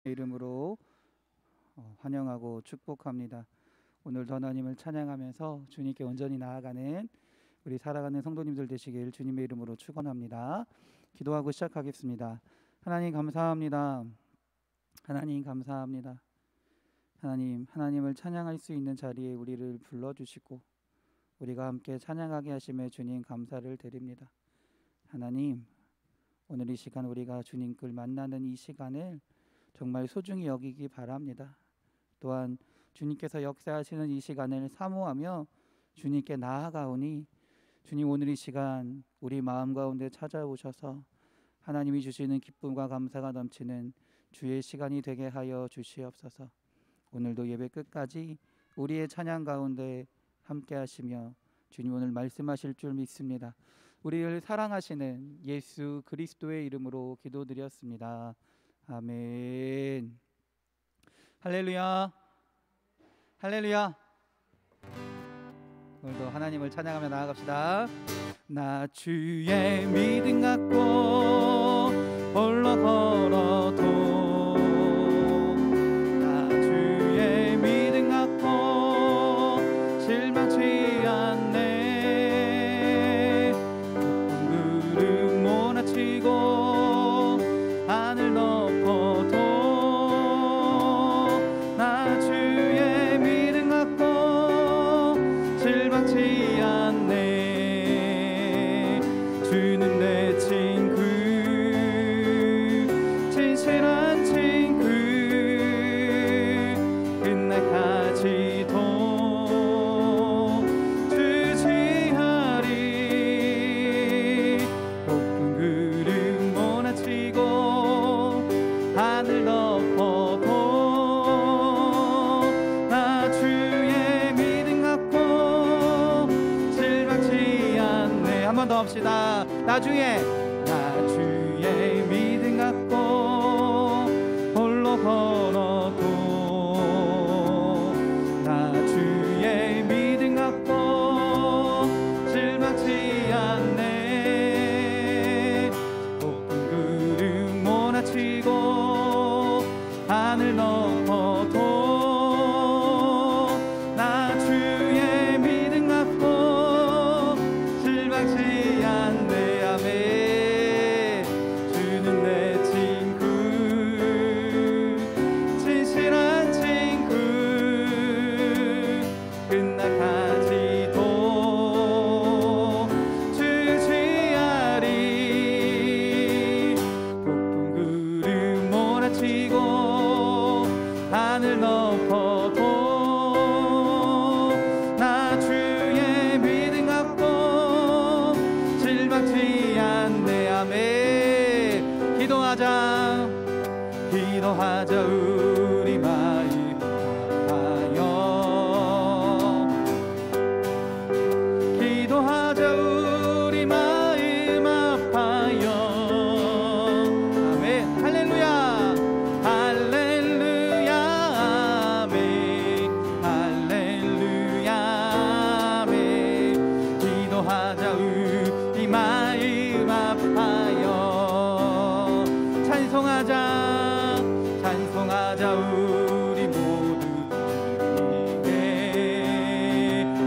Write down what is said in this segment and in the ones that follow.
이름으로 환영하고 축복합니다. 오늘도 하나님을 찬양하면서 주님께 온전히 나아가는 우리 살아가는 성도님들 되시길 주님의 이름으로 축원합니다. 기도하고 시작하겠습니다. 하나님 감사합니다. 하나님 감사합니다. 하나님을 찬양할 수 있는 자리에 우리를 불러주시고 우리가 함께 찬양하게 하심에 주님 감사를 드립니다. 하나님, 오늘 이 시간 우리가 주님을 만나는 이 시간을 정말 소중히 여기기 바랍니다. 또한 주님께서 역사하시는 이 시간을 사모하며 주님께 나아가오니 주님, 오늘 이 시간 우리 마음 가운데 찾아오셔서 하나님이 주시는 기쁨과 감사가 넘치는 주의 시간이 되게 하여 주시옵소서. 오늘도 예배 끝까지 우리의 찬양 가운데 함께 하시며 주님 오늘 말씀하실 줄 믿습니다. 우리를 사랑하시는 예수 그리스도의 이름으로 기도드렸습니다. 아멘. 할렐루야, 할렐루야. 오늘도 하나님을 찬양하며 나아갑시다. 나 주의 믿음 갖고 홀로 걸어도 나 주의 믿음 갖고 실망치 않네. 높은 구름 몰아치고 하늘 높아도 나 주의 믿음 갖고 실망치 않네. 주는 내 친구, 진실한 친구, 끝날까지도 주지하리. 높은 구름 몰아치고 하늘 덮어도 나 주의 믿음 갖고 실망치 않네. 한 번 더 합시다. 나 주의 믿음 갖고 홀로 걸어도 나 주의 믿음 갖고 실망치 않네. 높은 구름 몰아치고 하늘 높아도 나 주의 믿음 갖고 실망치 않네. 아멘. 주는 내 친구, 진실한 친구, 끝날까지도 주지하리. 높은 구름 몰아치고 하늘 높아도 나 주의 믿음 갖고 실망치 않네. 아멘. 기도하자 우리 마음 아파요. 기도하자 우리 마음 아파요. 아멘. 할렐루야, 할렐루야, 아멘. 할렐루야, 아멘. 기도하자 우리 마음 아파요. 찬송하자 우리 모두 주님께.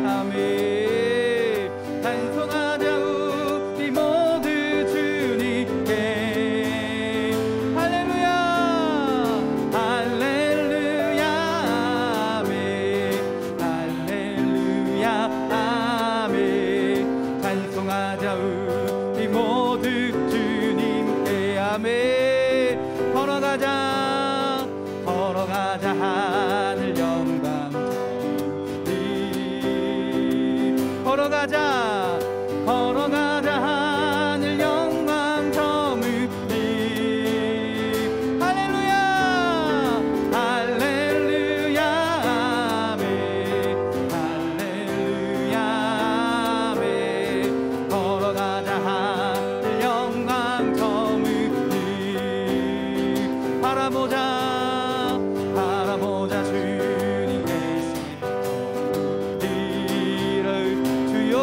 아멘. 찬송하자 우리 모두 주님께. 할렐루야, 할렐루야, 아멘. 할렐루야, 아멘. 찬송하자 우리 모두 주님께. 아멘. 걸어가자 하늘 영광 저리. 걸어가자 하늘 영광 저리. 할렐루야, 할렐루야, 아멘. 할렐루야, 아멘. 걸어가자 하늘 영광 저리. 바라보자 주님 계신 길을 주여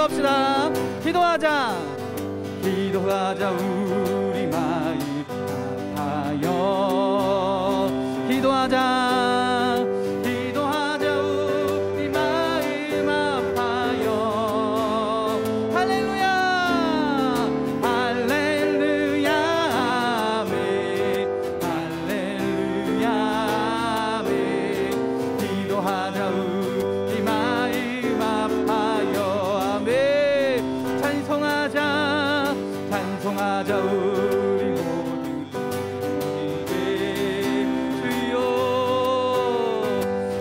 기도합시다. 기도하자. 기도하자. 우리 마음 아파요. 기도하자. 기도하자. 우리 마음 아파요. 할렐루야. 할렐루야. 아멘. 할렐루야. 아멘. 기도하자. 우리 마음 아파요. 아멘. 찬송하자. 찬송하자. 우리 모두 주님께 주여.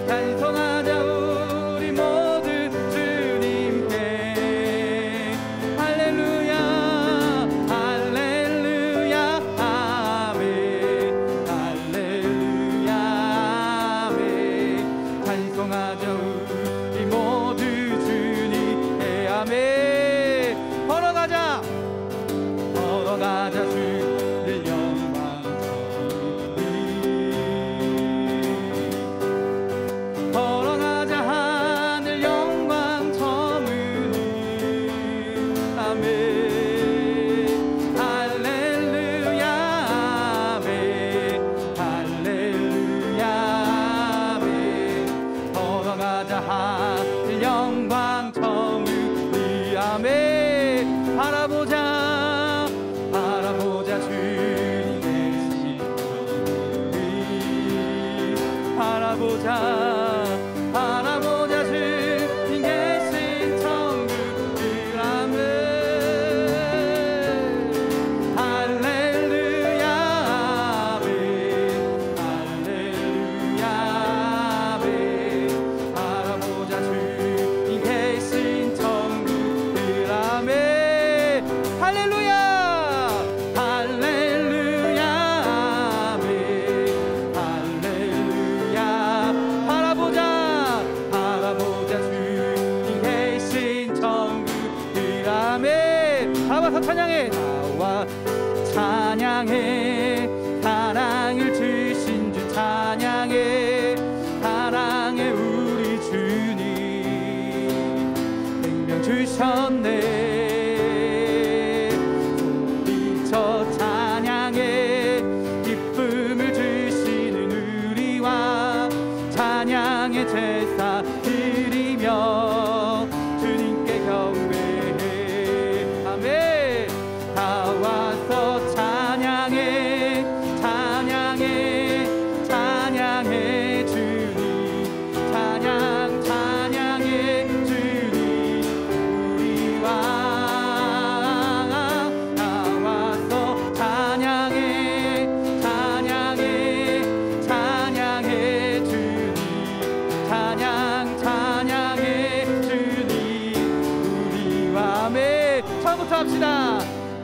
찬송하자. 우리 모두 주님께. 할렐루야. 할렐루야. 아멘. 할렐루야. 아멘. 찬송하자. 우리 모두 주님께. 아멘. 걸어가자. 걸어가자. 주를 영광 저무니. 걸어가자. 하늘 영광 저무니. 아멘. 할렐루야. 아멘. 할렐루야. 아멘. 걸어가자. 하늘 영광 저무니. 아멘. 바라보자. 바라보자. 주님의 신성을. 바라보자. 바라보자. 주님의 신성을. 아멘. 할렐루야. 아멘. 할렐루야. 아멘. 바라보자. 주님의 신성을. 아멘. 할렐루야. 할렐루야. 아멘. 할렐루야. 바라보자. 바라보자. 주님의 신천국. 아멘. 나와서 찬양해. 나와 찬양해. 사랑을 주신 주 찬양해. 사랑해. 우리 주님 생명 주셨네. 소리쳐 찬양해. 기쁨을 주시는 우리와 찬양의 제사 드리며 주님께 경배해. 아멘. 나와서 찬양해. 찬양해. 찬양해. 주님 찬양. 찬양해. 주님 우리와 나와서 찬양해. 찬양해. 찬양해. 주님 찬양. 찬양해. 주님 우리와. 아멘. 처음부터 합시다.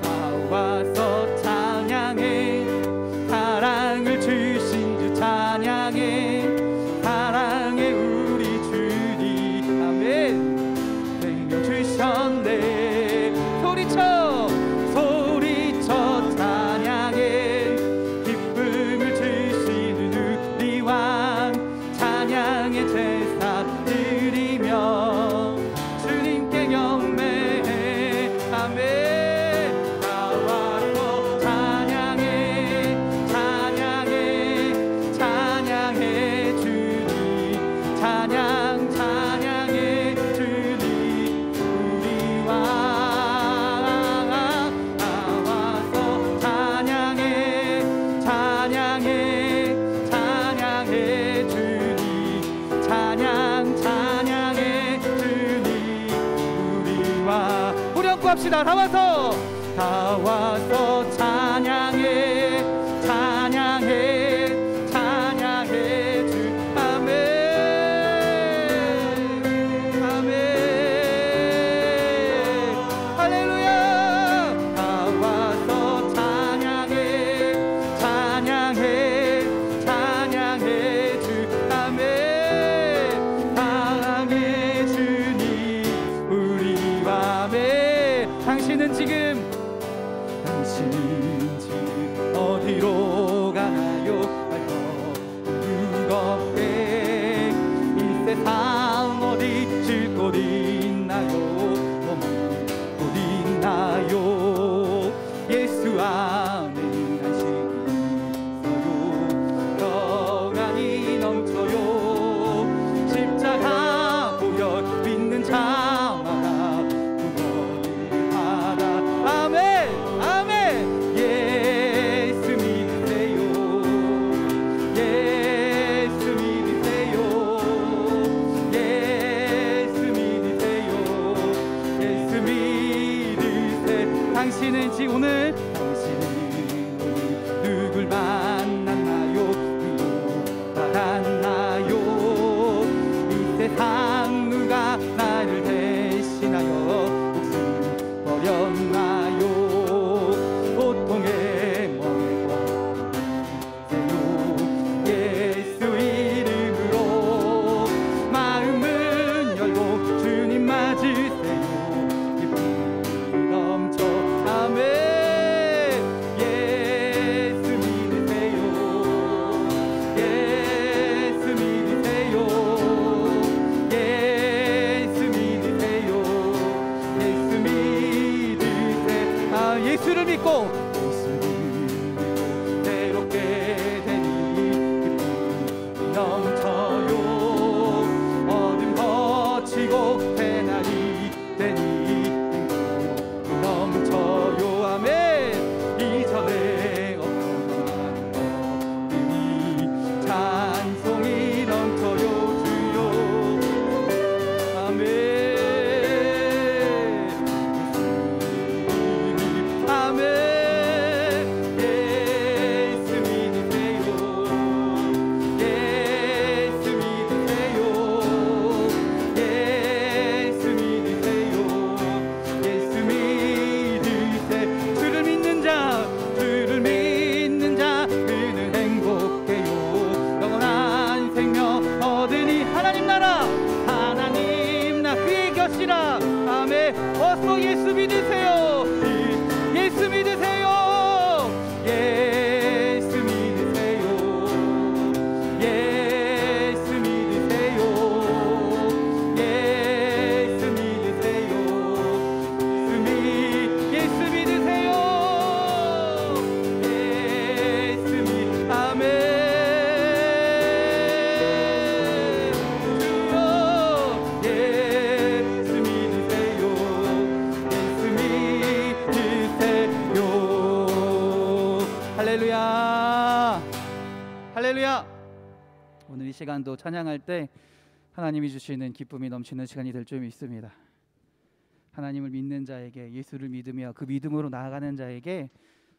나와서 찬양해. 사랑을 주신 주 찬양해. 사랑해. 우리 주님. 아멘. 생명 주셨네. 소리쳐. 소리쳐 찬양해. 기쁨을 주시는 우리 왕 찬양의 제사 드리며 주님께 경배해. 아멘. 나와서 찬양해. 찬양해. 찬양해. 주님 찬양. 찬양해. 주님 우리와 나와서 찬양해. 찬양해. 찬양해. 주님 찬양. 찬양해. 주님 우리와. 우리 함께 합시다. 나와서 찬양해. 찬양해. 찬양해. 주. 아멘. 아멘. 할렐루야. 나와서 찬양해. 찬양해. 찬양해. 주. 아멘. 사랑해. 주님 우리와. 아멘. 당신은 지금 어디로 가나요? 무겁게 이 세상 어디 줄 곳 있나요? 당신은 지 오늘 누굴 만났나요? 받았나요? 이 세상 누가 나를 대신하여 목숨 버렸나요? 고통에 머물고 예수 이름으로 마음은 열고 주님 맞으세요. 기쁨이 넘쳐 아멘. 예수를 믿고 새롭게 되니 기쁨이 넘쳐요. 어둠 거치고 새날이 되니 행복이 넘쳐요. 아멘. 이전에 없던 것들이 찬송이 넘쳐요. 주여 아멘. 아멘. 어서 예수 믿으세요. 예수 믿으세요. 예수 믿으세요. 예수 믿으세요. 예수 믿으세요. 예수 믿으세요. 예수 믿 아멘. 할렐루야. 할렐루야. 오늘 이 시간도 찬양할 때 하나님이 주시는 기쁨이 넘치는 시간이 될 줄 믿습니다. 하나님을 믿는 자에게, 예수를 믿으며 그 믿음으로 나아가는 자에게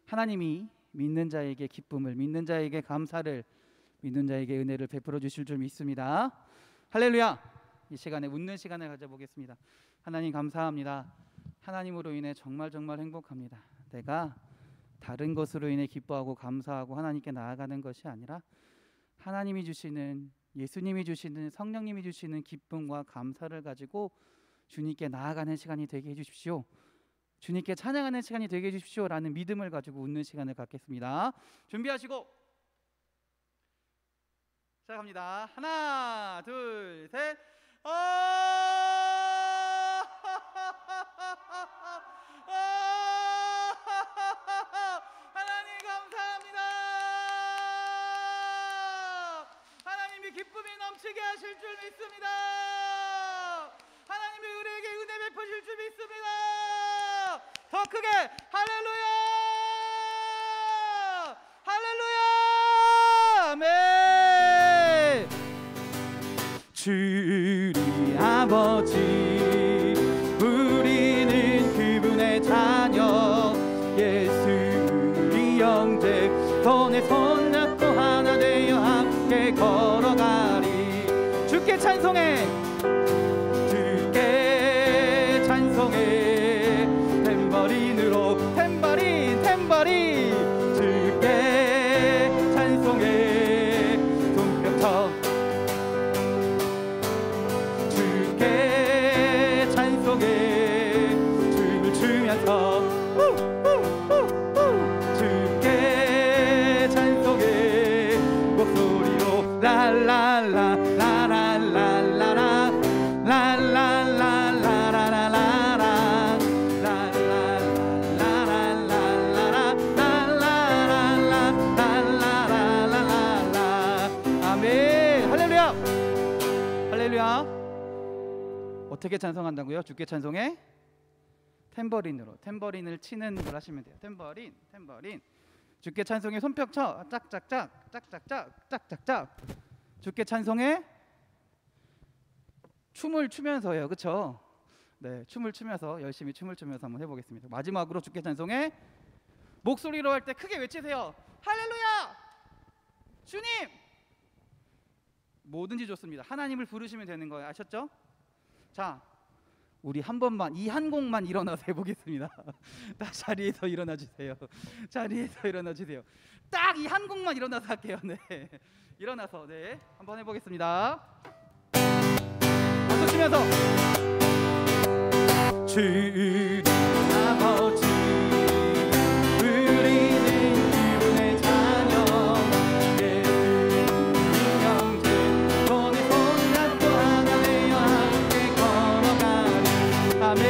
하나님이 믿는 자에게 기쁨을, 믿는 자에게 감사를, 믿는 자에게 은혜를 베풀어 주실 줄 믿습니다. 할렐루야. 이 시간에 웃는 시간을 가져보겠습니다. 하나님 감사합니다. 하나님으로 인해 정말 행복합니다. 내가 다른 것으로 인해 기뻐하고 감사하고 하나님께 나아가는 것이 아니라 하나님이 주시는, 예수님이 주시는, 성령님이 주시는 기쁨과 감사를 가지고 주님께 나아가는 시간이 되게 해주십시오. 주님께 찬양하는 시간이 되게 해주십시오 라는 믿음을 가지고 웃는 시간을 갖겠습니다. 준비하시고 시작합니다. 하나 둘 셋. 기쁨이 넘치게 하실 줄 믿습니다. 하나님이 우리에게 은혜 베푸실 줄 믿습니다. 더 크게 할렐루야. 할렐루야. 아멘. 주리 아버지, 우리는 그분의 자녀, 예수 우리 형제, 손에 손 잡고 하나 되어 함께 걸어가리. 주께 찬송해, 주께 찬송해. 탬버린으로 탬버린 주께 찬송해. 손뼉쳐 주께 찬송해. 춤을 추면서 주께 찬송해. 목소리로 랄랄라 라랄랄라라 랄랄랄라라라라 랄랄랄라라랄랄랄라랄랄랄라. 아멘. 할렐루야. 할렐루야. 어떻게 찬송한다고요? 주께 찬송해? 탬버린으로. 탬버린을 치는 걸 하시면 돼요. 탬버린. 주께 찬송해. 손뼉 쳐. 짝짝짝. 주께 찬송해. 춤을 추면서요. 그렇죠? 네, 춤을 추면서 열심히 춤을 추면서 한번 해보겠습니다. 마지막으로 주께 찬송에 목소리로 할 때 크게 외치세요. 할렐루야! 주님! 뭐든지 좋습니다. 하나님을 부르시면 되는 거예요. 아셨죠? 자, 우리 한 번만 이 한 곡만 일어나서 해보겠습니다. 다 자리에서 일어나 주세요. 자리에서 일어나 주세요. 딱 이 한 곡만 일어나서 할게요. 네, 일어나서 네 한번 해보겠습니다. 박수 치면서 주님 아버지 우리는 그분의 자녀 예수님 형제 손에 손 잡고 하나 되어 함께 걸어가는 아멘.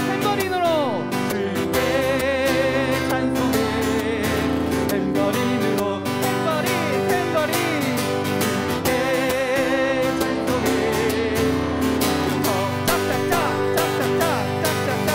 탬버린으로 주께 찬송해 탬버린으로 탬버린 주께 찬송해 짝짝짝 짝짝짝 짝짝짝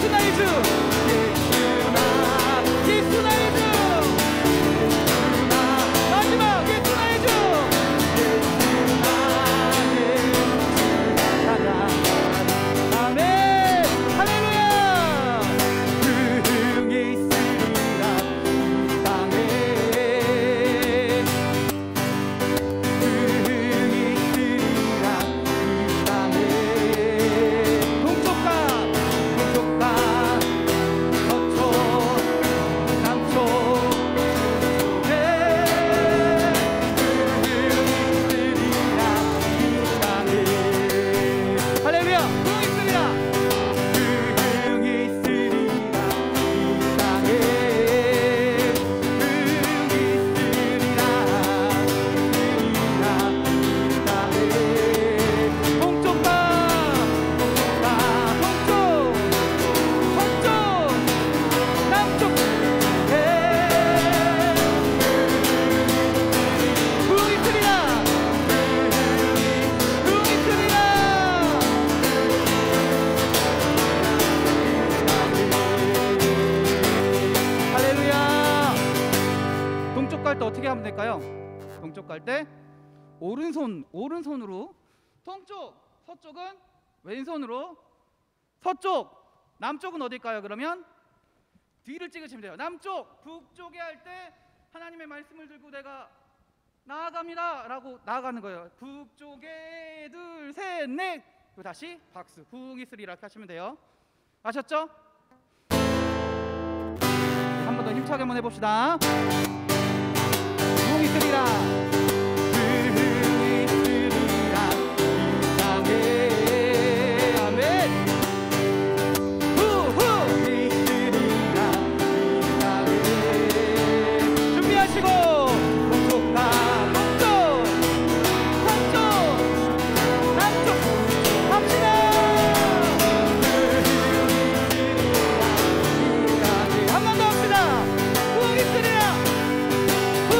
예수 나의 주, 예수 나의 주. 마지막 예수 나의 주, 예수 나의 주 찬양하리. 아멘. 할렐루야. 능히 있으리라 이 땅에, 능히 있으리라 이 땅에. 동쪽과 서쪽 남쪽 할렐루야. 능히 있으리라, 능히 있으리라 이 땅에, 능히 있으리라 이 땅에. 동쪽과 동쪽 서쪽 남쪽 능히 있으리라, 능히 있으리라. 할렐루야. 동쪽 갈 때 어떻게 하면 될까요? 동쪽 갈 때 오른손으로, 동쪽, 서쪽은 왼손으로, 서쪽, 남쪽은 어딜까요? 그러면 뒤를 찍으시면 돼요. 남쪽, 북쪽에 할 때 하나님의 말씀을 들고 내가 나아갑니다 라고 나아가는 거예요. 북쪽에 둘, 셋, 넷. 그리고 다시 박수. 흥이 있으리라 이렇게 하시면 돼요. 아셨죠? 한 번 더 힘차게 한번 해봅시다. 흥이 있으리라, 흥이 있으리라 이 땅에. 아멘. 흥이 있으리라 이 땅에. 준비하시고 동쪽과 동쪽 서쪽 남쪽 갑시다. 한 번 더 합시다. 흥이 있으리라, 흥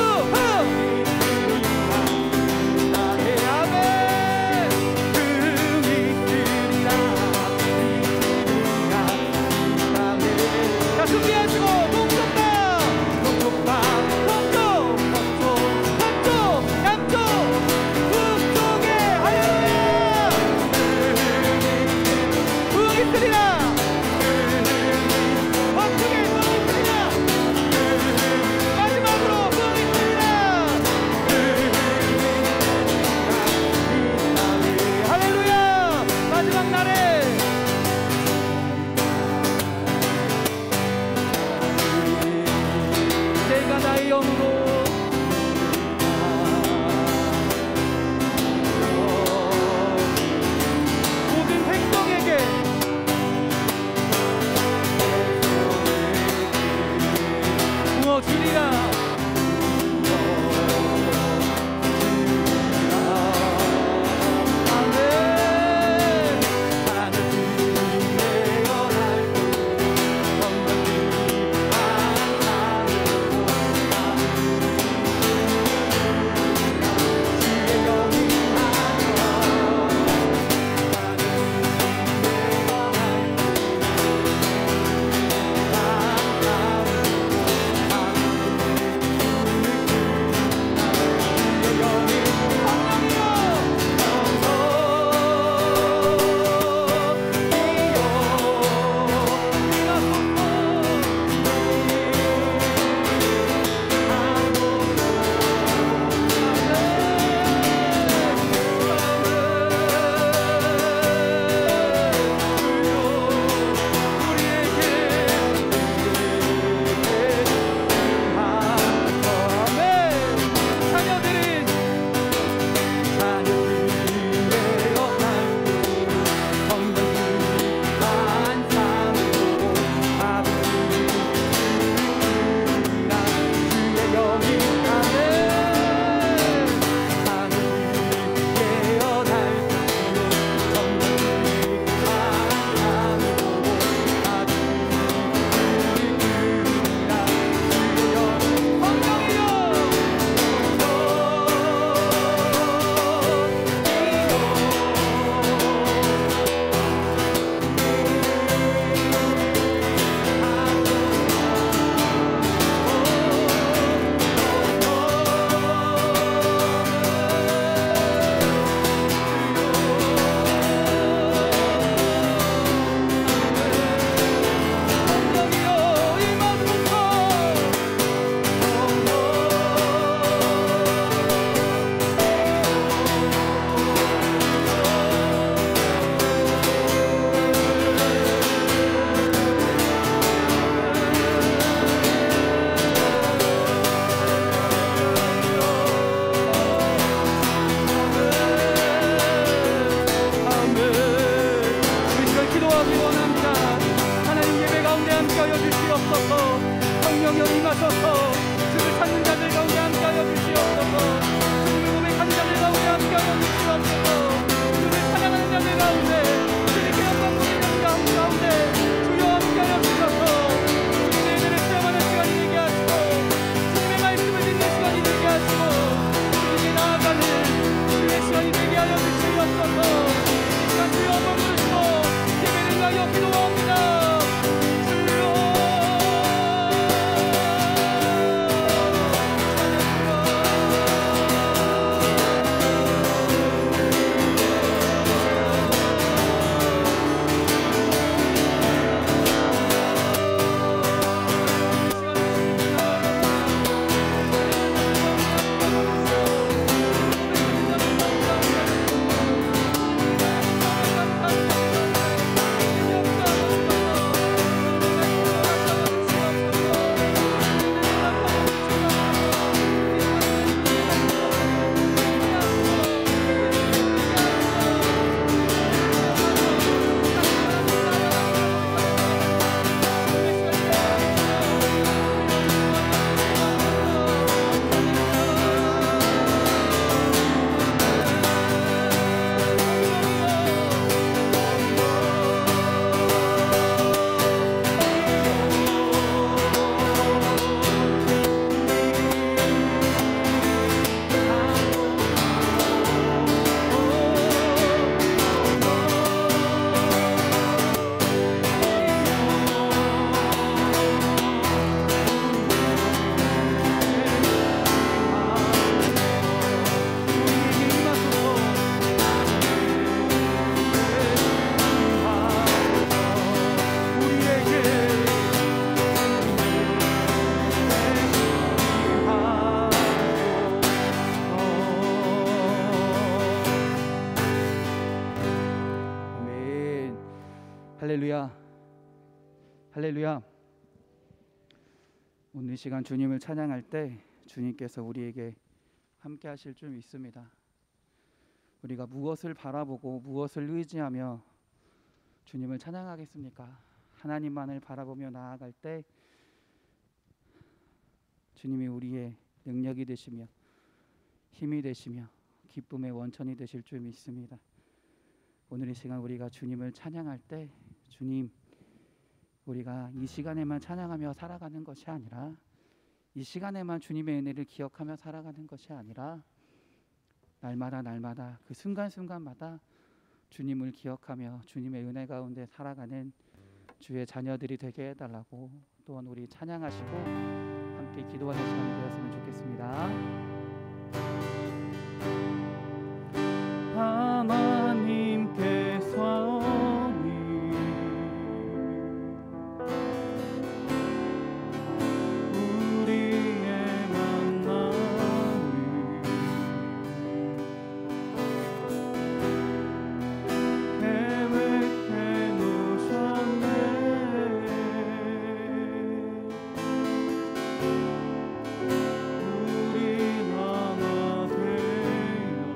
성령 임하소서. 주를 찾는 자들 가운데 함께하여 주시옵소서. 주님을 고백하는 자들 가운데 함께하여 주시옵소서. 주를 찬양하는 자들 가운데, 주님께 영광 돌리는 자들 가운데 주여 함께하여 주셔서 주님의 은혜를 체험하는 시간이 되게 하시고, 주님의 말씀을 듣는 시간이 되게 하시고, 주님께 나아가는 주의 시간이 되게 하여 주시옵소서. 시간 주여 한번 부르시고 예배를 위하여 기도합니다. 할렐루야, 할렐루야. 오늘 시간 주님을 찬양할 때 주님께서 우리에게 함께 하실 줄 믿습니다. 우리가 무엇을 바라보고 무엇을 의지하며 주님을 찬양하겠습니까? 하나님만을 바라보며 나아갈 때 주님이 우리의 능력이 되시며 힘이 되시며 기쁨의 원천이 되실 줄 믿습니다. 오늘 이 시간 우리가 주님을 찬양할 때, 주님, 우리가 이 시간에만 찬양하며 살아가는 것이 아니라, 이 시간에만 주님의 은혜를 기억하며 살아가는 것이 아니라, 날마다 그 순간순간마다 주님을 기억하며 주님의 은혜 가운데 살아가는 주의 자녀들이 되게 해달라고, 또한 우리 찬양하시고 함께 기도하는 시간이 되었으면 좋겠습니다. 하나님께서는 우리의 만남을 계획해 놓으셨네. 우리 하나 되어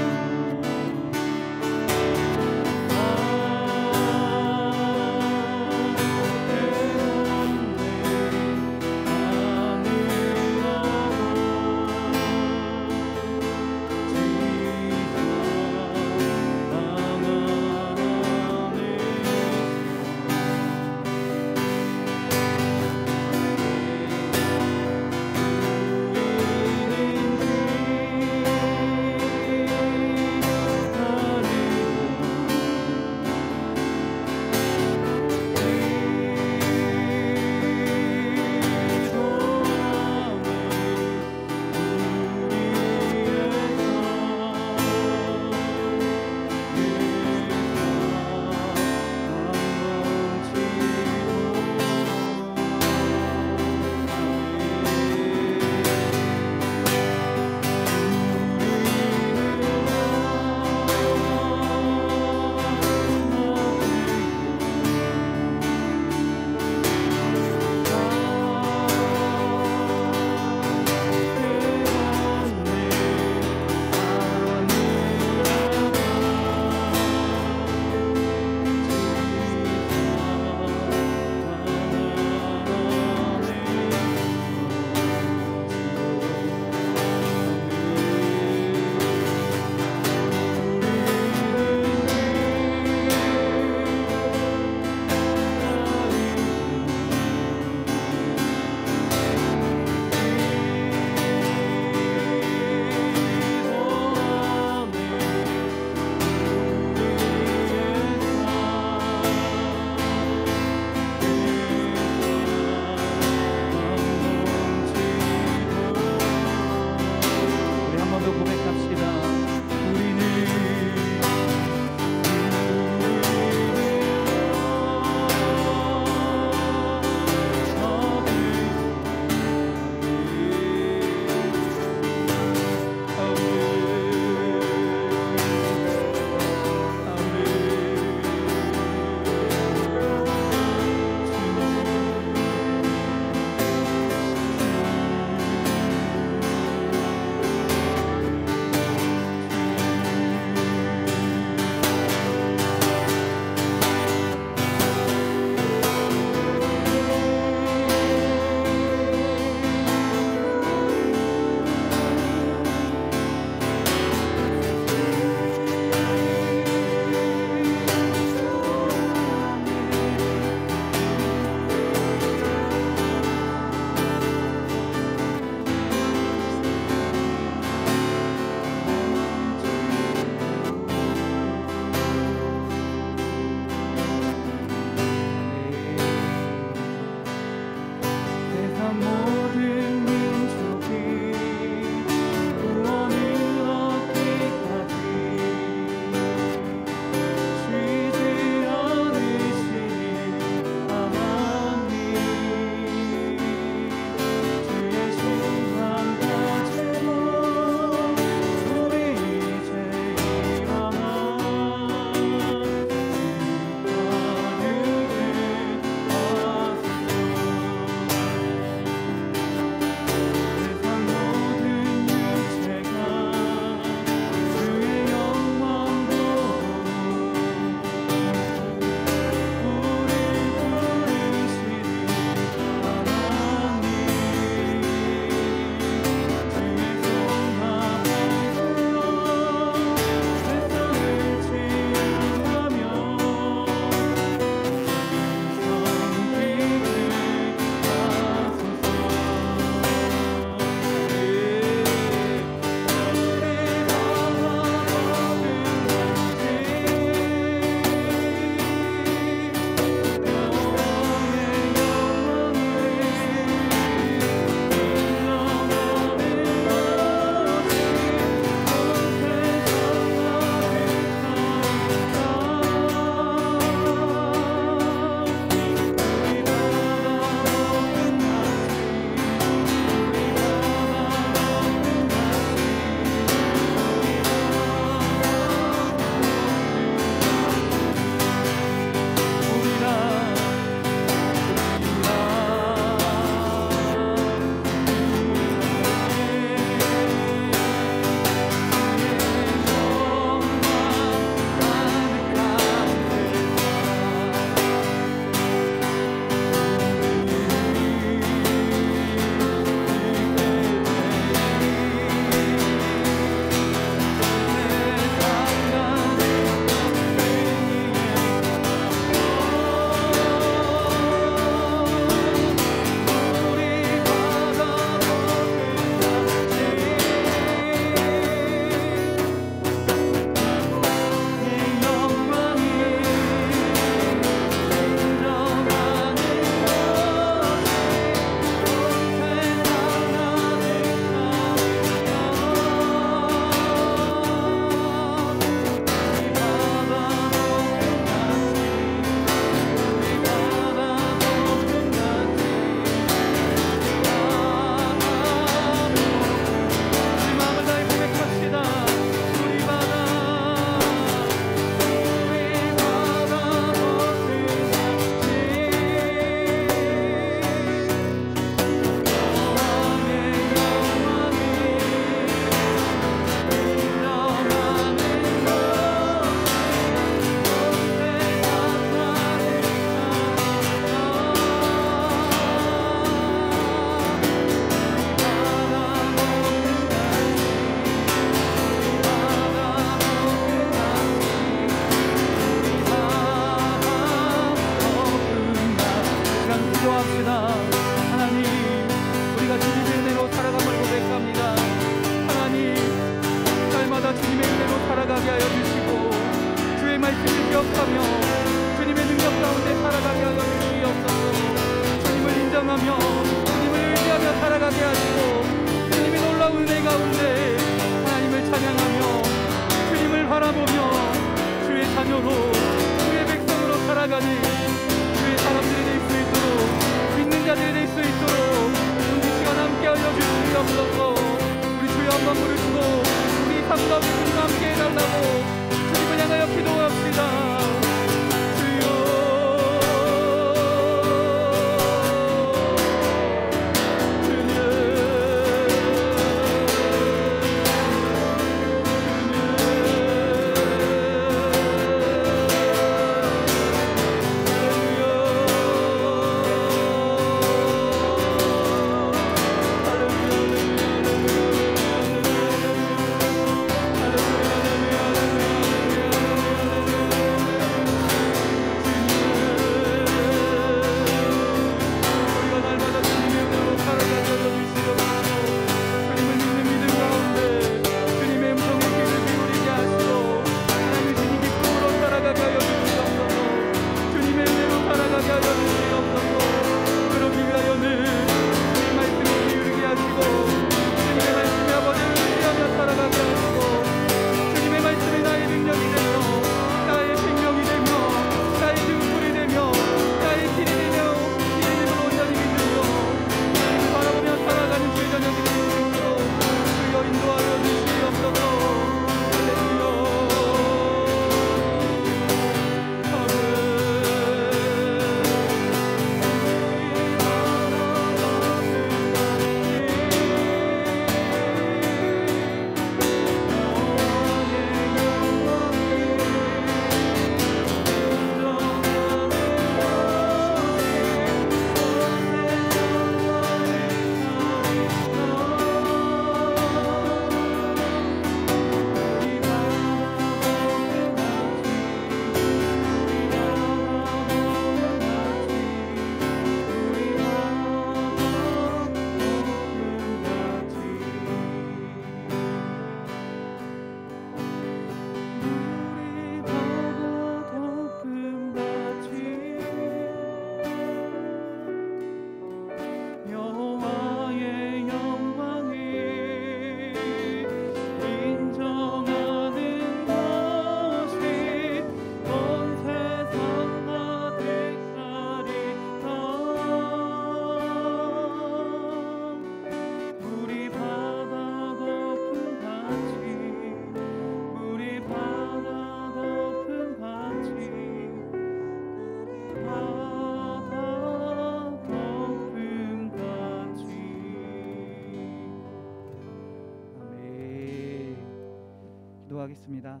기도하겠습니다.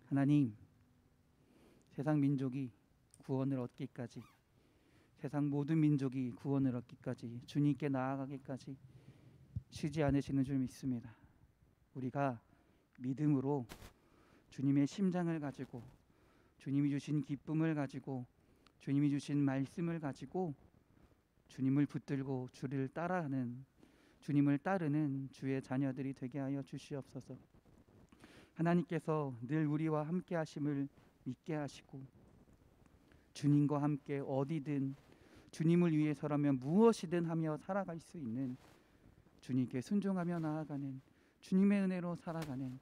하나님, 세상 민족이 구원을 얻기까지, 세상 모든 민족이 구원을 얻기까지, 주님께 나아가기까지 쉬지 않으시는 줄 믿습니다. 우리가 믿음으로 주님의 심장을 가지고, 주님이 주신 기쁨을 가지고, 주님이 주신 말씀을 가지고 주님을 붙들고 주를 따라하는, 주님을 따르는 주의 자녀들이 되게 하여 주시옵소서. 하나님께서 늘 우리와 함께 하심을 믿게 하시고, 주님과 함께 어디든 주님을 위해서라면 무엇이든 하며 살아갈 수 있는, 주님께 순종하며 나아가는, 주님의 은혜로 살아가는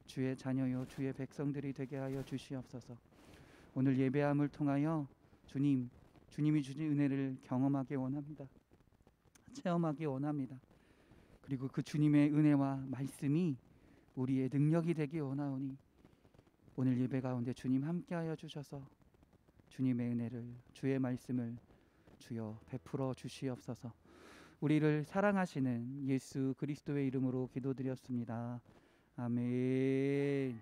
주의 자녀요 주의 백성들이 되게 하여 주시옵소서. 오늘 예배함을 통하여 주님이 주신 은혜를 경험하기 원합니다. 체험하기 원합니다. 그리고 그 주님의 은혜와 말씀이 우리의 능력이 되기 원하오니 오늘 예배 가운데 주님 함께하여 주셔서 주님의 은혜를, 주의 말씀을 주여 베풀어 주시옵소서. 우리를 사랑하시는 예수 그리스도의 이름으로 기도드렸습니다. 아멘.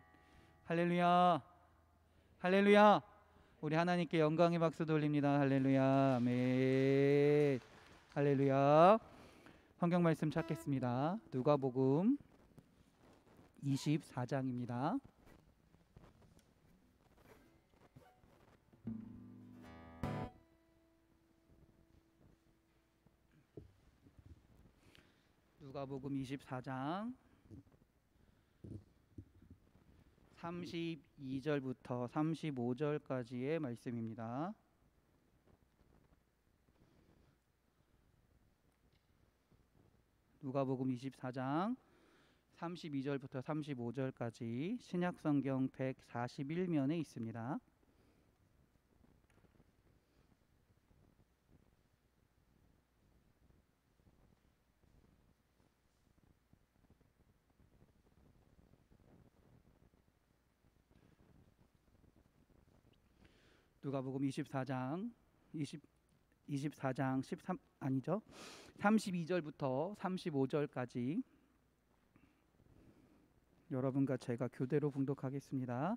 할렐루야, 할렐루야. 우리 하나님께 영광의 박수 돌립니다. 할렐루야, 아멘. 할렐루야. 성경 말씀 찾겠습니다. 누가복음 24장입니다. 누가복음 24장 32절부터 35절까지의 말씀입니다. 누가복음 24장 32절부터 35절까지 신약성경 141면에 있습니다. 누가복음 24장 32절부터 35절까지 여러분과 제가 교대로 봉독하겠습니다.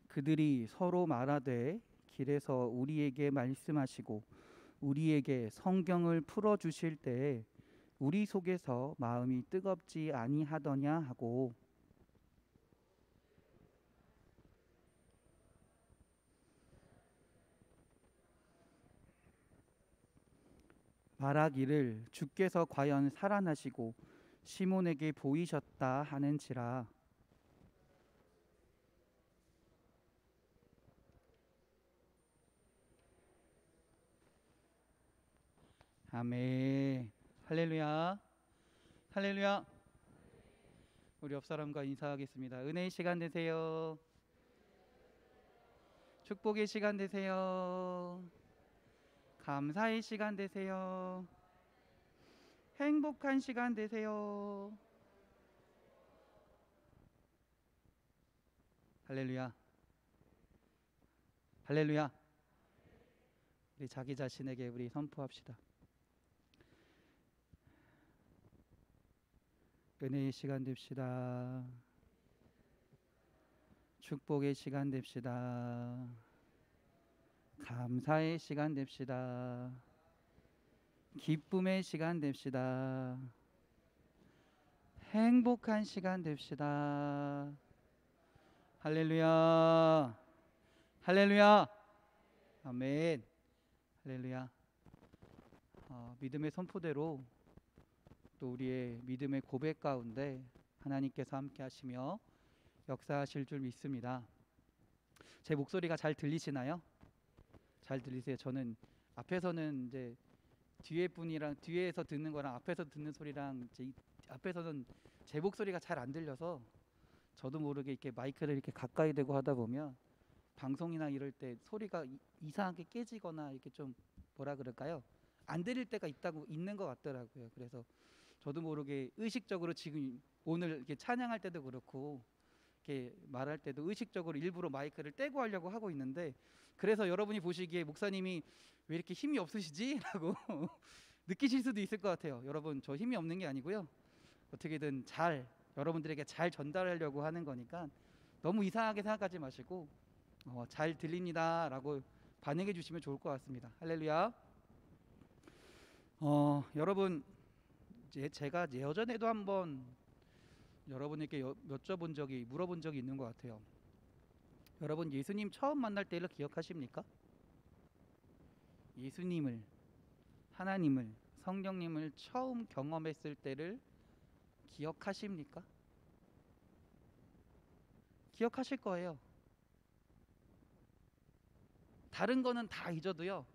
그들이 서로 말하되 길에서 우리에게 말씀하시고 우리에게 성경을 풀어 주실 때에 우리 속에서 마음이 뜨겁지 아니하더냐 하고, 말하기를 주께서 과연 살아나시고 시몬에게 보이셨다 하는지라. 아멘. 할렐루야, 할렐루야. 우리 옆 사람과 인사하겠습니다. 은혜의 시간 되세요. 축복의 시간 되세요. 감사의 시간 되세요. 행복한 시간 되세요. 할렐루야, 할렐루야. 우리 자기 자신에게 우리 선포합시다. 은혜의 시간 됩시다. 축복의 시간 됩시다. 감사의 시간 됩시다. 기쁨의 시간 됩시다. 행복한 시간 됩시다. 할렐루야, 할렐루야. 아멘. 할렐루야. 믿음의 선포대로 또 우리의 믿음의 고백 가운데 하나님께서 함께 하시며 역사하실 줄 믿습니다. 제 목소리가 잘 들리시나요? 잘 들리세요? 저는 앞에서는 이제 뒤에 분이랑 뒤에서 듣는 거랑 앞에서 듣는 소리랑 앞에서는 제 목소리가 잘 안 들려서 저도 모르게 이렇게 마이크를 이렇게 가까이 대고 하다 보면 방송이나 이럴 때 소리가 이상하게 깨지거나 이렇게 좀 뭐라 그럴까요? 안 들릴 때가 있는 것 같더라고요. 그래서 저도 모르게 의식적으로 지금 오늘 이렇게 찬양할 때도 그렇고 이렇게 말할 때도 의식적으로 일부러 마이크를 떼고 하려고 하고 있는데, 그래서 여러분이 보시기에 목사님이 왜 이렇게 힘이 없으시지? 라고 느끼실 수도 있을 것 같아요. 여러분, 저 힘이 없는 게 아니고요. 어떻게든 잘 여러분들에게 잘 전달하려고 하는 거니까 너무 이상하게 생각하지 마시고 잘 들립니다 라고 반응해 주시면 좋을 것 같습니다. 할렐루야. 여러분, 제가 예전에도 한번 여러분에게 물어본 적이 있는 것 같아요. 여러분, 예수님 처음 만날 때를 기억하십니까? 예수님을, 하나님을, 성령님을 처음 경험했을 때를 기억하십니까? 기억하실 거예요. 다른 거는 다 잊어도요,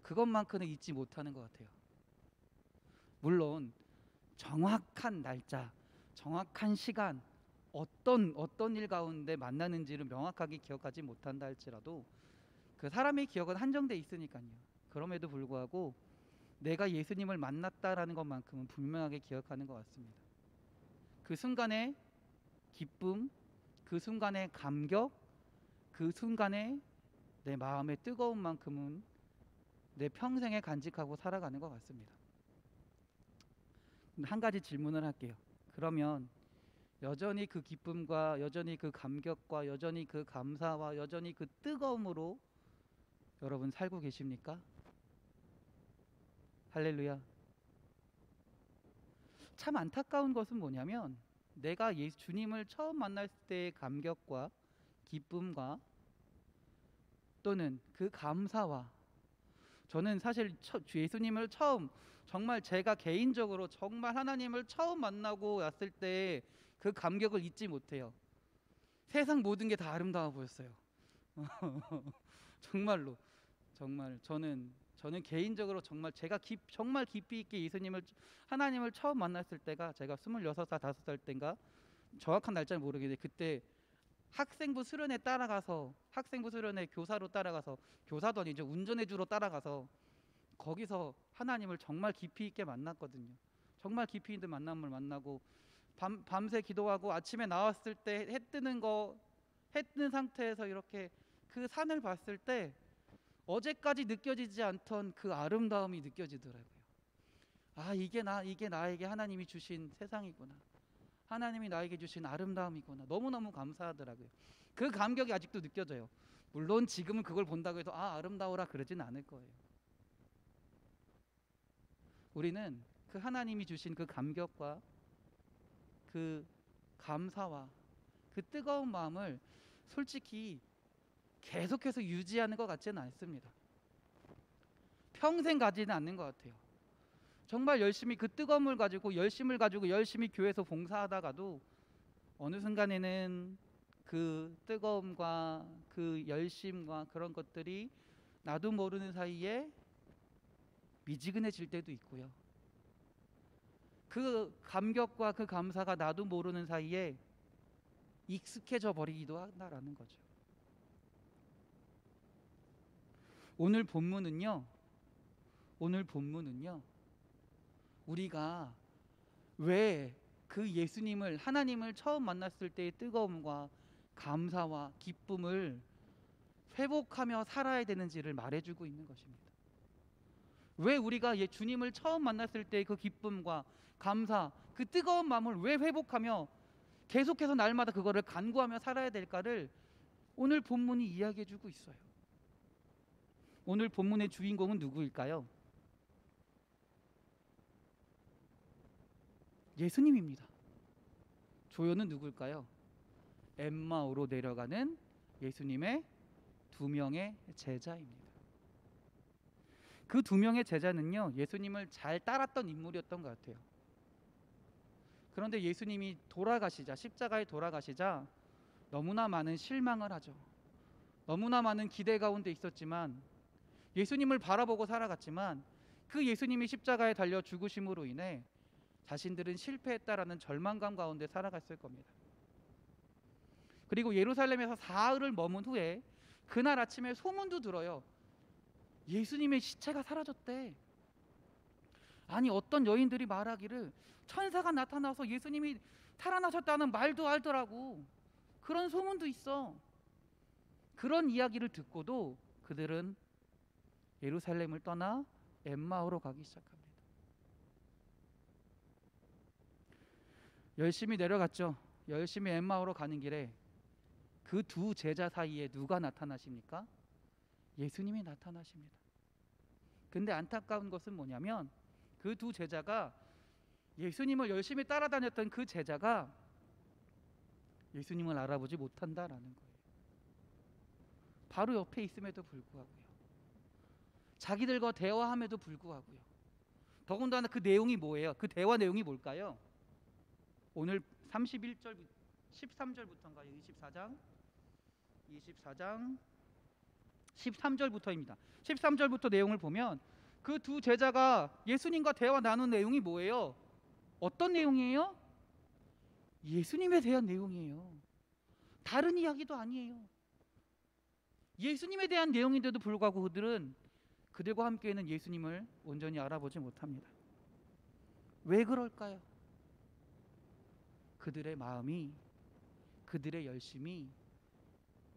그것만큼은 잊지 못하는 것 같아요. 물론 정확한 날짜, 정확한 시간, 어떤 일 가운데 만나는지를 명확하게 기억하지 못한다 할지라도 그 사람의 기억은 한정돼 있으니까요. 그럼에도 불구하고 내가 예수님을 만났다라는 것만큼은 분명하게 기억하는 것 같습니다. 그 순간의 기쁨, 그 순간의 감격, 그 순간의 내 마음의 뜨거운 만큼은 내 평생에 간직하고 살아가는 것 같습니다. 한 가지 질문을 할게요. 그러면 여전히 그 기쁨과 여전히 그 감격과 여전히 그 감사와 여전히 그 뜨거움으로 여러분 살고 계십니까? 할렐루야. 참 안타까운 것은 뭐냐면 내가 주님을 처음 만날 때의 감격과 기쁨과 또는 그 감사와, 저는 사실 예수님을 처음, 정말 제가 개인적으로 정말 하나님을 처음 만나고 왔을 때 그 감격을 잊지 못해요. 세상 모든 게 다 아름다워 보였어요. 정말로. 정말 저는 개인적으로 정말 제가 정말 깊이 있게 하나님을 처음 만났을 때가 제가 26살 5살 때인가, 정확한 날짜는 모르겠는데, 그때 학생부 수련회 교사로 따라가서, 교사도 아니죠, 운전해주러 따라가서 거기서 하나님을 정말 깊이 있게 만났거든요. 정말 깊이 있는 만남을 만나고 밤새 기도하고 아침에 나왔을 때 해 뜨는 상태에서 이렇게 그 산을 봤을 때 어제까지 느껴지지 않던 그 아름다움이 느껴지더라고요. 아, 이게 나에게 하나님이 주신 세상이구나. 하나님이 나에게 주신 아름다움이구나. 너무너무 감사하더라고요. 그 감격이 아직도 느껴져요. 물론 지금은 그걸 본다고 해서 아름다워라 그러진 않을 거예요. 우리는 그 하나님이 주신 그 감격과 그 감사와 그 뜨거운 마음을 솔직히 계속해서 유지하는 것 같지는 않습니다. 평생 가지는 않는 것 같아요. 정말 열심히 그 뜨거움을 가지고 열심히 교회에서 봉사하다가도 어느 순간에는 그 뜨거움과 그 열심과 그런 것들이 나도 모르는 사이에 미지근해질 때도 있고요. 그 감격과 그 감사가 나도 모르는 사이에 익숙해져 버리기도 한다라는 거죠. 오늘 본문은요, 우리가 왜 그 하나님을 처음 만났을 때의 뜨거움과 감사와 기쁨을 회복하며 살아야 되는지를 말해주고 있는 것입니다. 왜 우리가 주님을 처음 만났을 때의 그 기쁨과 감사, 그 뜨거운 마음을 왜 회복하며 계속해서 날마다 그거를 간구하며 살아야 될까를 오늘 본문이 이야기해주고 있어요. 오늘 본문의 주인공은 누구일까요? 예수님입니다. 조연은 누굴까요? 엠마오로 내려가는 예수님의 2명의 제자입니다. 그 2명의 제자는요, 예수님을 잘 따랐던 인물이었던 것 같아요. 그런데 예수님이 십자가에 돌아가시자 너무나 많은 실망을 하죠. 너무나 많은 기대 가운데 있었지만, 예수님을 바라보고 살아갔지만 그 예수님이 십자가에 달려 죽으심으로 인해 자신들은 실패했다라는 절망감 가운데 살아갔을 겁니다. 그리고 예루살렘에서 사흘을 머문 후에 그날 아침에 소문도 들어요. 예수님의 시체가 사라졌대. 아니, 어떤 여인들이 말하기를 천사가 나타나서 예수님이 살아나셨다는 말도 알더라고. 그런 소문도 있어. 그런 이야기를 듣고도 그들은 예루살렘을 떠나 엠마오로 가기 시작합니다. 열심히 내려갔죠. 열심히 엠마오로 가는 길에 그 두 제자 사이에 누가 나타나십니까? 예수님이 나타나십니다. 근데 안타까운 것은 뭐냐면 그 두 제자가, 예수님을 열심히 따라다녔던 그 제자가 예수님을 알아보지 못한다라는 거예요. 바로 옆에 있음에도 불구하고요. 자기들과 대화함에도 불구하고요. 더군다나 그 내용이 뭐예요? 그 대화 내용이 뭘까요? 오늘 31절 13절부터인가요? 24장 13절부터입니다. 13절부터 내용을 보면 그 두 제자가 예수님과 대화 나눈 내용이 뭐예요? 어떤 내용이에요? 예수님에 대한 내용이에요. 다른 이야기도 아니에요. 예수님에 대한 내용인데도 불구하고 그들은 그들과 함께는 예수님을 온전히 알아보지 못합니다. 왜 그럴까요? 그들의 마음이, 그들의 열심이,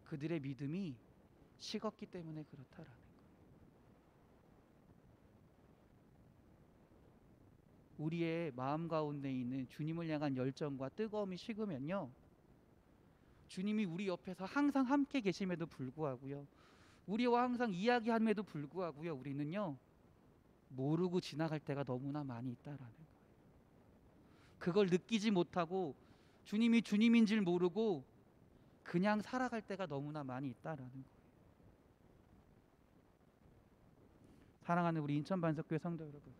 그들의 믿음이 식었기 때문에 그렇다라는 거예요. 우리의 마음 가운데 있는 주님을 향한 열정과 뜨거움이 식으면요, 주님이 우리 옆에서 항상 함께 계심에도 불구하고요, 우리와 항상 이야기함에도 불구하고요, 우리는요 모르고 지나갈 때가 너무나 많이 있다라는 거예요. 그걸 느끼지 못하고 주님이 주님인 줄 모르고 그냥 살아갈 때가 너무나 많이 있다라는 거예요. 사랑하는 우리 인천반석교회 성도 여러분,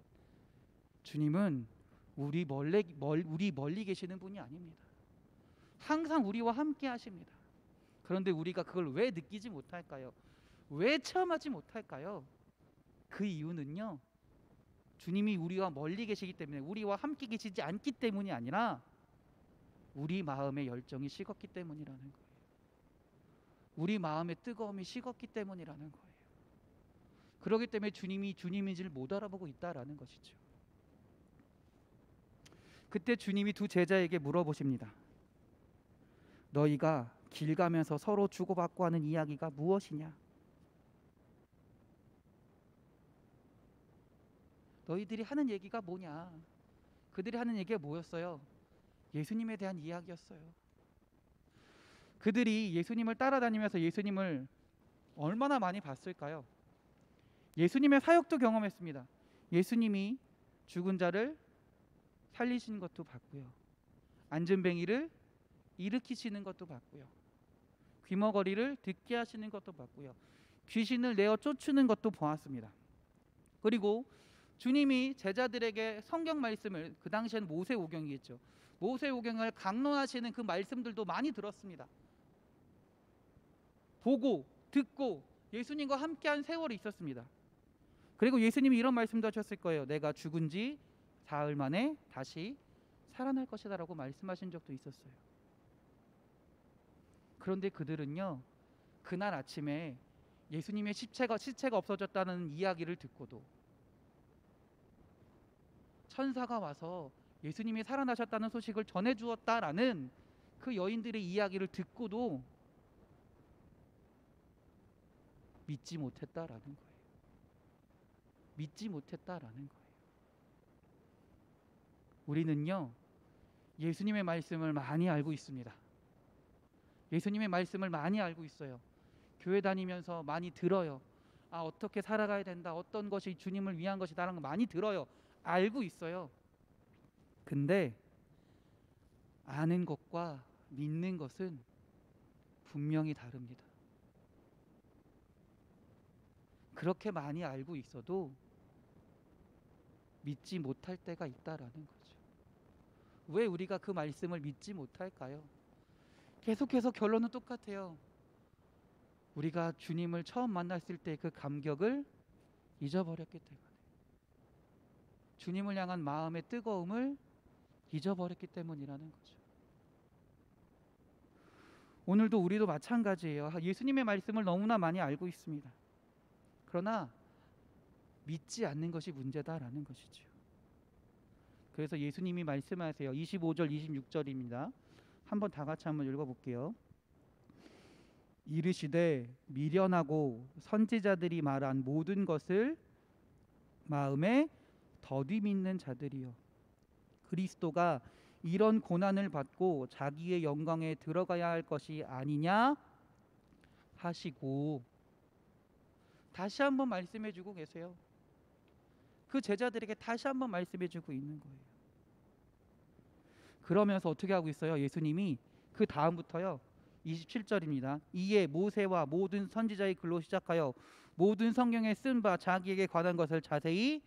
주님은 우리 멀리 계시는 분이 아닙니다. 항상 우리와 함께 하십니다. 그런데 우리가 그걸 왜 느끼지 못할까요? 왜 체험하지 못할까요? 그 이유는요, 주님이 우리와 멀리 계시기 때문에, 우리와 함께 계시지 않기 때문이 아니라 우리 마음의 열정이 식었기 때문이라는 거예요. 우리 마음의 뜨거움이 식었기 때문이라는 거예요. 그렇기 때문에 주님이 주님인지를 못 알아보고 있다라는 것이죠. 그때 주님이 두 제자에게 물어보십니다. 너희가 길 가면서 서로 주고받고 하는 이야기가 무엇이냐? 너희들이 하는 얘기가 뭐냐? 그들이 하는 얘기가 뭐였어요? 예수님에 대한 이야기였어요. 그들이 예수님을 따라다니면서 예수님을 얼마나 많이 봤을까요? 예수님의 사역도 경험했습니다. 예수님이 죽은 자를 살리신 것도 봤고요, 안진뱅이를 일으키시는 것도 봤고요, 귀머거리를 듣게 하시는 것도 봤고요, 귀신을 내어 쫓는 것도 보았습니다. 그리고 주님이 제자들에게 성경 말씀을, 그 당시에는 모세오경이겠죠, 모세오경을 강론하시는 그 말씀들도 많이 들었습니다. 보고 듣고 예수님과 함께한 세월이 있었습니다. 그리고 예수님이 이런 말씀도 하셨을 거예요. 내가 죽은 지 사흘 만에 다시 살아날 것이다 라고 말씀하신 적도 있었어요. 그런데 그들은요, 그날 아침에 예수님의 시체가 없어졌다는 이야기를 듣고도, 천사가 와서 예수님이 살아나셨다는 소식을 전해주었다라는 그 여인들의 이야기를 듣고도 믿지 못했다라는 거예요. 믿지 못했다라는 거예요. 우리는요, 예수님의 말씀을 많이 알고 있습니다. 예수님의 말씀을 많이 알고 있어요. 교회 다니면서 많이 들어요. 어떻게 살아가야 된다, 어떤 것이 주님을 위한 것이다라는 거 많이 들어요. 알고 있어요. 근데 아는 것과 믿는 것은 분명히 다릅니다. 그렇게 많이 알고 있어도 믿지 못할 때가 있다라는 거죠. 왜 우리가 그 말씀을 믿지 못할까요? 계속해서 결론은 똑같아요. 우리가 주님을 처음 만났을 때 그 감격을 잊어버렸기 때문에, 주님을 향한 마음의 뜨거움을 잊어버렸기 때문이라는 거죠. 오늘도 우리도 마찬가지예요. 예수님의 말씀을 너무나 많이 알고 있습니다. 그러나 믿지 않는 것이 문제다라는 것이죠. 그래서 예수님이 말씀하세요. 25절 26절입니다. 한번 다 같이 한번 읽어볼게요. 이르시되 미련하고 선지자들이 말한 모든 것을 마음에 더디 믿는 자들이여, 그리스도가 이런 고난을 받고 자기의 영광에 들어가야 할 것이 아니냐 하시고, 다시 한번 말씀해 주고 계세요. 그 제자들에게 다시 한번 말씀해 주고 있는 거예요. 그러면서 어떻게 하고 있어요? 예수님이 그 다음부터요, 27절입니다. 이에 모세와 모든 선지자의 글로 시작하여 모든 성경에 쓴 바 자기에게 관한 것을 자세히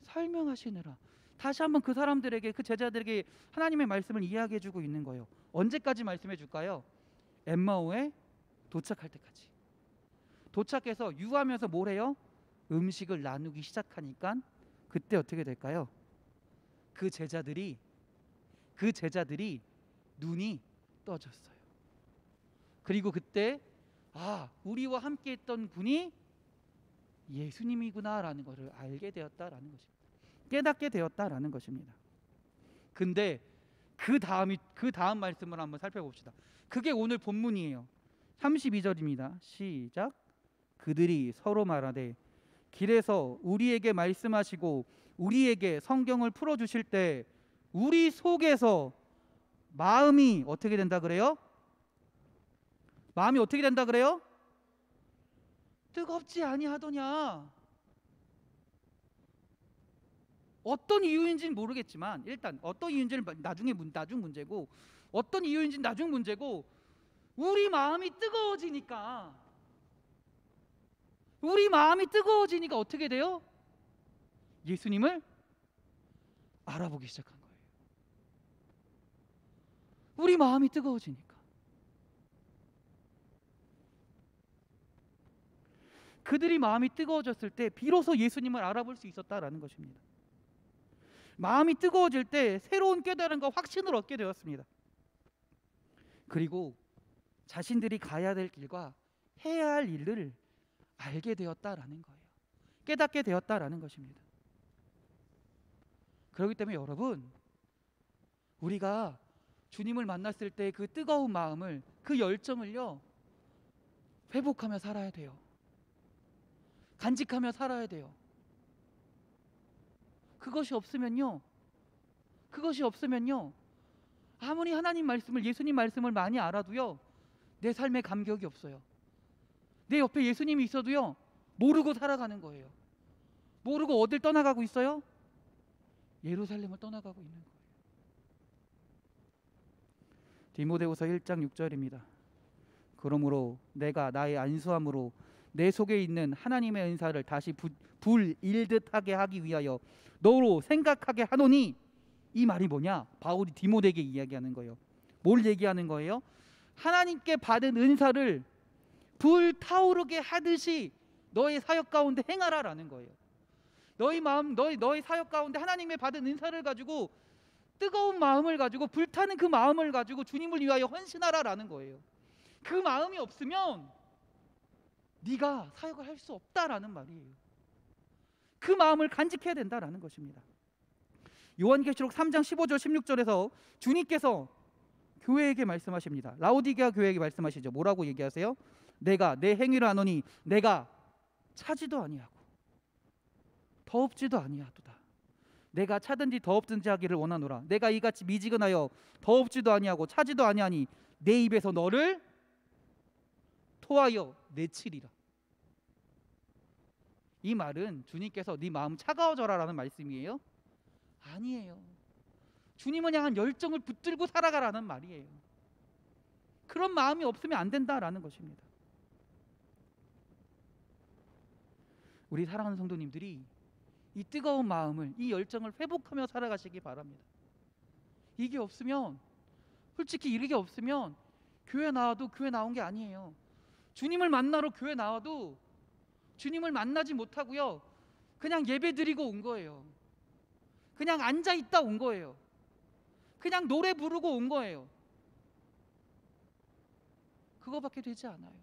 설명하시느라, 다시 한번 그 사람들에게, 그 제자들에게 하나님의 말씀을 이야기해 주고 있는 거예요. 언제까지 말씀해 줄까요? 엠마오에 도착할 때까지. 도착해서 유하면서 뭘 해요? 음식을 나누기 시작하니까 그때 어떻게 될까요? 그 제자들이 눈이 떠졌어요. 그리고 그때 우리와 함께 했던 분이 예수님이구나라는 것을 알게 되었다라는 것입니다. 깨닫게 되었다라는 것입니다. 근데 그 다음 말씀을 한번 살펴봅시다. 그게 오늘 본문이에요. 32절입니다. 시작. 그들이 서로 말하되 길에서 우리에게 말씀하시고 우리에게 성경을 풀어주실 때 우리 속에서 마음이 어떻게 된다 그래요? 마음이 어떻게 된다 그래요? 뜨겁지 아니하더냐. 어떤 이유인지는 모르겠지만, 일단 어떤 이유인지는 나중 문제고, 어떤 이유인지는 나중 문제고, 우리 마음이 뜨거워지니까 어떻게 돼요? 예수님을 알아보기 시작한 거예요. 우리 마음이 뜨거워지니까. 그들이 마음이 뜨거워졌을 때 비로소 예수님을 알아볼 수 있었다라는 것입니다. 마음이 뜨거워질 때 새로운 깨달음과 확신을 얻게 되었습니다. 그리고 자신들이 가야 될 길과 해야 할 일을 알게 되었다라는 거예요. 깨닫게 되었다라는 것입니다. 그렇기 때문에 여러분, 우리가 주님을 만났을 때 그 뜨거운 마음을, 그 열정을요, 회복하며 살아야 돼요. 간직하며 살아야 돼요. 그것이 없으면요, 아무리 하나님 말씀을, 예수님 말씀을 많이 알아도요, 내 삶에 감격이 없어요. 내 옆에 예수님이 있어도요, 모르고 살아가는 거예요. 모르고 어딜 떠나가고 있어요? 예루살렘을 떠나가고 있는 거예요. 디모데후서 1장 6절입니다. 그러므로 내가 나의 안수함으로 내 속에 있는 하나님의 은사를 다시 불일듯하게 하기 위하여 너로 생각하게 하노니, 이 말이 뭐냐? 바울이 디모데에게 이야기하는 거예요. 뭘 얘기하는 거예요? 하나님께 받은 은사를 불타오르게 하듯이 너의 사역 가운데 행하라라는 거예요. 너의 사역 가운데 하나님의 받은 은사를 가지고, 뜨거운 마음을 가지고, 불타는 그 마음을 가지고 주님을 위하여 헌신하라라는 거예요. 그 마음이 없으면 네가 사역을 할 수 없다라는 말이에요. 그 마음을 간직해야 된다라는 것입니다. 요한계시록 3장 15절 16절에서 주님께서 교회에게 말씀하십니다. 라오디게아 교회에게 말씀하시죠. 뭐라고 얘기하세요? 내가 내 행위를 아노니 내가 차지도 아니하고 더없지도 아니하도다. 내가 차든지 더없든지 하기를 원하노라. 내가 이같이 미지근하여 더없지도 아니하고 차지도 아니하니 내 입에서 너를 토하여 내치리라. 이 말은 주님께서 네 마음 차가워져라라는 말씀이에요? 아니에요. 주님을 향한 열정을 붙들고 살아가라는 말이에요. 그런 마음이 없으면 안 된다라는 것입니다. 우리 사랑하는 성도님들이 이 뜨거운 마음을, 이 열정을 회복하며 살아가시기 바랍니다. 이게 없으면, 솔직히 이게 없으면 교회 나와도 교회 나온 게 아니에요. 주님을 만나러 교회 나와도 주님을 만나지 못하고요, 그냥 예배 드리고 온 거예요. 그냥 앉아 있다 온 거예요. 그냥 노래 부르고 온 거예요. 그거밖에 되지 않아요.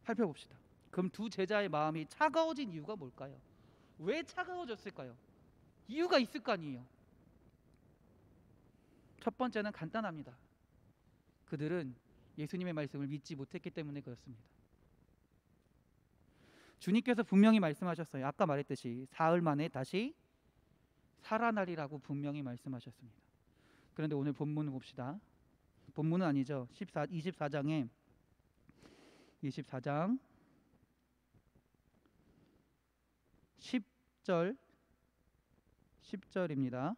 살펴봅시다. 그럼 두 제자의 마음이 차가워진 이유가 뭘까요? 왜 차가워졌을까요? 이유가 있을 거 아니에요. 첫 번째는 간단합니다. 그들은 예수님의 말씀을 믿지 못했기 때문에 그렇습니다. 주님께서 분명히 말씀하셨어요. 아까 말했듯이 사흘 만에 다시 살아나리라고 분명히 말씀하셨습니다. 그런데 오늘 본문을 봅시다. 본문은 아니죠. 24장에 24장 10절입니다.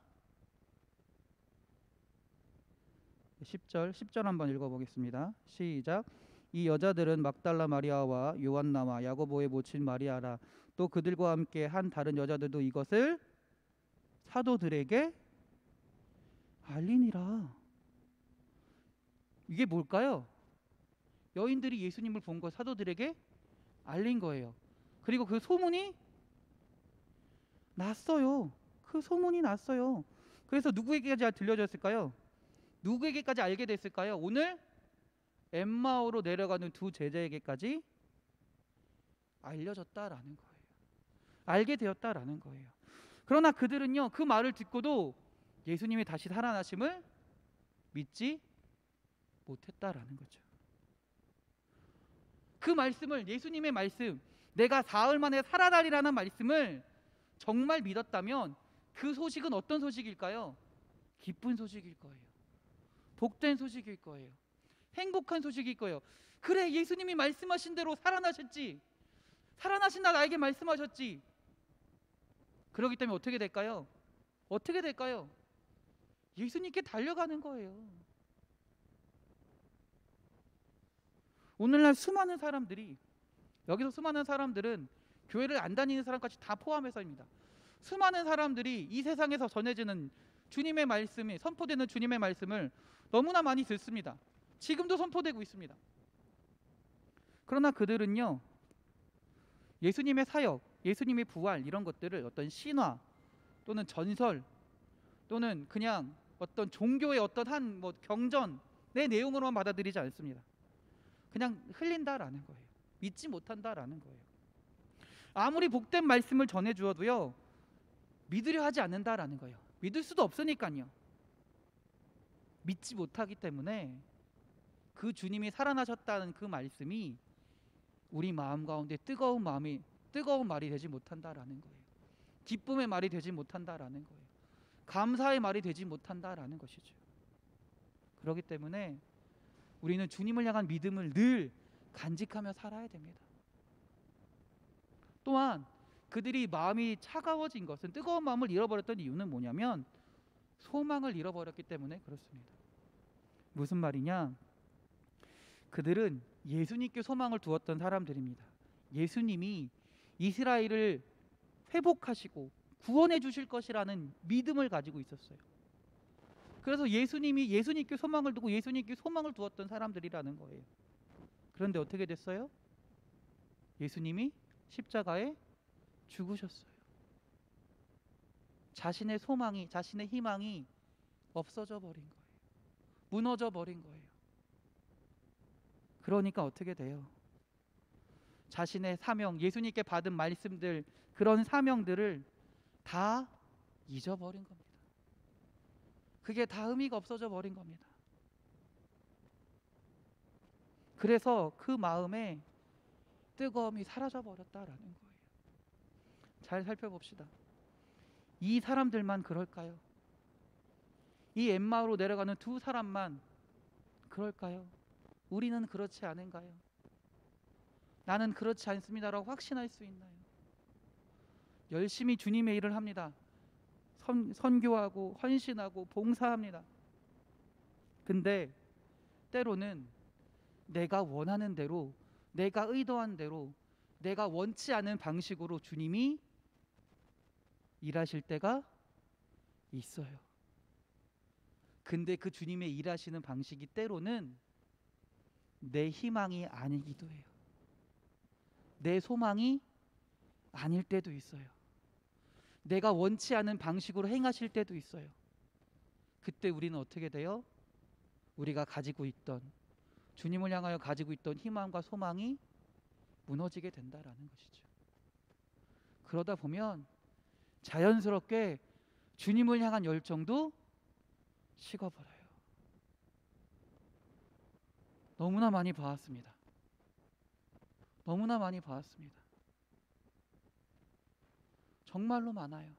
10절 한번 읽어보겠습니다. 시작. 이 여자들은 막달라 마리아와 요한나와 야고보의 모친 마리아라. 또 그들과 함께 한 다른 여자들도 이것을 사도들에게 알리니라. 이게 뭘까요? 여인들이 예수님을 본 거 사도들에게 알린 거예요. 그리고 그 소문이 났어요. 그 소문이 났어요. 그래서 누구에게까지 들려졌을까요? 누구에게까지 알게 됐을까요? 오늘 엠마오로 내려가는 두 제자에게까지 알려졌다라는 거예요. 알게 되었다라는 거예요. 그러나 그들은요, 그 말을 듣고도 예수님이 다시 살아나심을 믿지 못했다라는 거죠. 그 말씀을, 예수님의 말씀, 내가 사흘 만에 살아나리라는 말씀을 정말 믿었다면 그 소식은 어떤 소식일까요? 기쁜 소식일 거예요. 복된 소식일 거예요. 행복한 소식일 거예요. 그래, 예수님이 말씀하신 대로 살아나셨지. 살아나신 날 나에게 말씀하셨지. 그렇기 때문에 어떻게 될까요? 어떻게 될까요? 예수님께 달려가는 거예요. 오늘날 수많은 사람들이, 여기서 수많은 사람들은 교회를 안 다니는 사람까지 다 포함해서입니다. 수많은 사람들이 이 세상에서 전해지는 주님의 말씀이, 선포되는 주님의 말씀을 너무나 많이 듣습니다. 지금도 선포되고 있습니다. 그러나 그들은요, 예수님의 사역, 예수님의 부활, 이런 것들을 어떤 신화 또는 전설 또는 그냥 어떤 종교의 어떤 한 경전의 내용으로만 받아들이지 않습니다. 그냥 흘린다라는 거예요. 믿지 못한다라는 거예요. 아무리 복된 말씀을 전해주어도요, 믿으려 하지 않는다라는 거예요. 믿을 수도 없으니까요. 믿지 못하기 때문에 그 주님이 살아나셨다는 그 말씀이 우리 마음 가운데 뜨거운 말이 되지 못한다라는 거예요. 기쁨의 말이 되지 못한다라는 거예요. 감사의 말이 되지 못한다라는 것이죠. 그렇기 때문에 우리는 주님을 향한 믿음을 늘 간직하며 살아야 됩니다. 또한 그들이 마음이 차가워진 것은, 뜨거운 마음을 잃어버렸던 이유는 뭐냐면 소망을 잃어버렸기 때문에 그렇습니다. 무슨 말이냐? 그들은 예수님께 소망을 두었던 사람들입니다. 예수님이 이스라엘을 회복하시고 구원해 주실 것이라는 믿음을 가지고 있었어요. 그래서 예수님께 소망을 두고 예수님께 소망을 두었던 사람들이라는 거예요. 그런데 어떻게 됐어요? 예수님이 십자가에 죽으셨어요. 자신의 소망이, 자신의 희망이 없어져 버린 거예요. 무너져 버린 거예요. 그러니까 어떻게 돼요? 자신의 사명, 예수님께 받은 말씀들, 그런 사명들을 다 잊어버린 겁니다. 그게 다 의미가 없어져 버린 겁니다. 그래서 그 마음에 뜨거움이 사라져 버렸다라는 거예요. 잘 살펴봅시다. 이 사람들만 그럴까요? 이 엠마오로 내려가는 두 사람만 그럴까요? 우리는 그렇지 않은가요? 나는 그렇지 않습니다라고 확신할 수 있나요? 열심히 주님의 일을 합니다. 선교하고 헌신하고 봉사합니다. 근데 때로는 내가 원하는 대로, 내가 의도한 대로, 내가 원치 않은 방식으로 주님이 일하실 때가 있어요. 근데 그 주님의 일하시는 방식이 때로는 내 희망이 아니기도 해요. 내 소망이 아닐 때도 있어요. 내가 원치 않은 방식으로 행하실 때도 있어요. 그때 우리는 어떻게 돼요? 우리가 가지고 있던, 주님을 향하여 가지고 있던 희망과 소망이 무너지게 된다라는 것이죠. 그러다 보면 자연스럽게 주님을 향한 열정도 식어버려요. 너무나 많이 봐왔습니다. 너무나 많이 봐왔습니다. 정말로 많아요.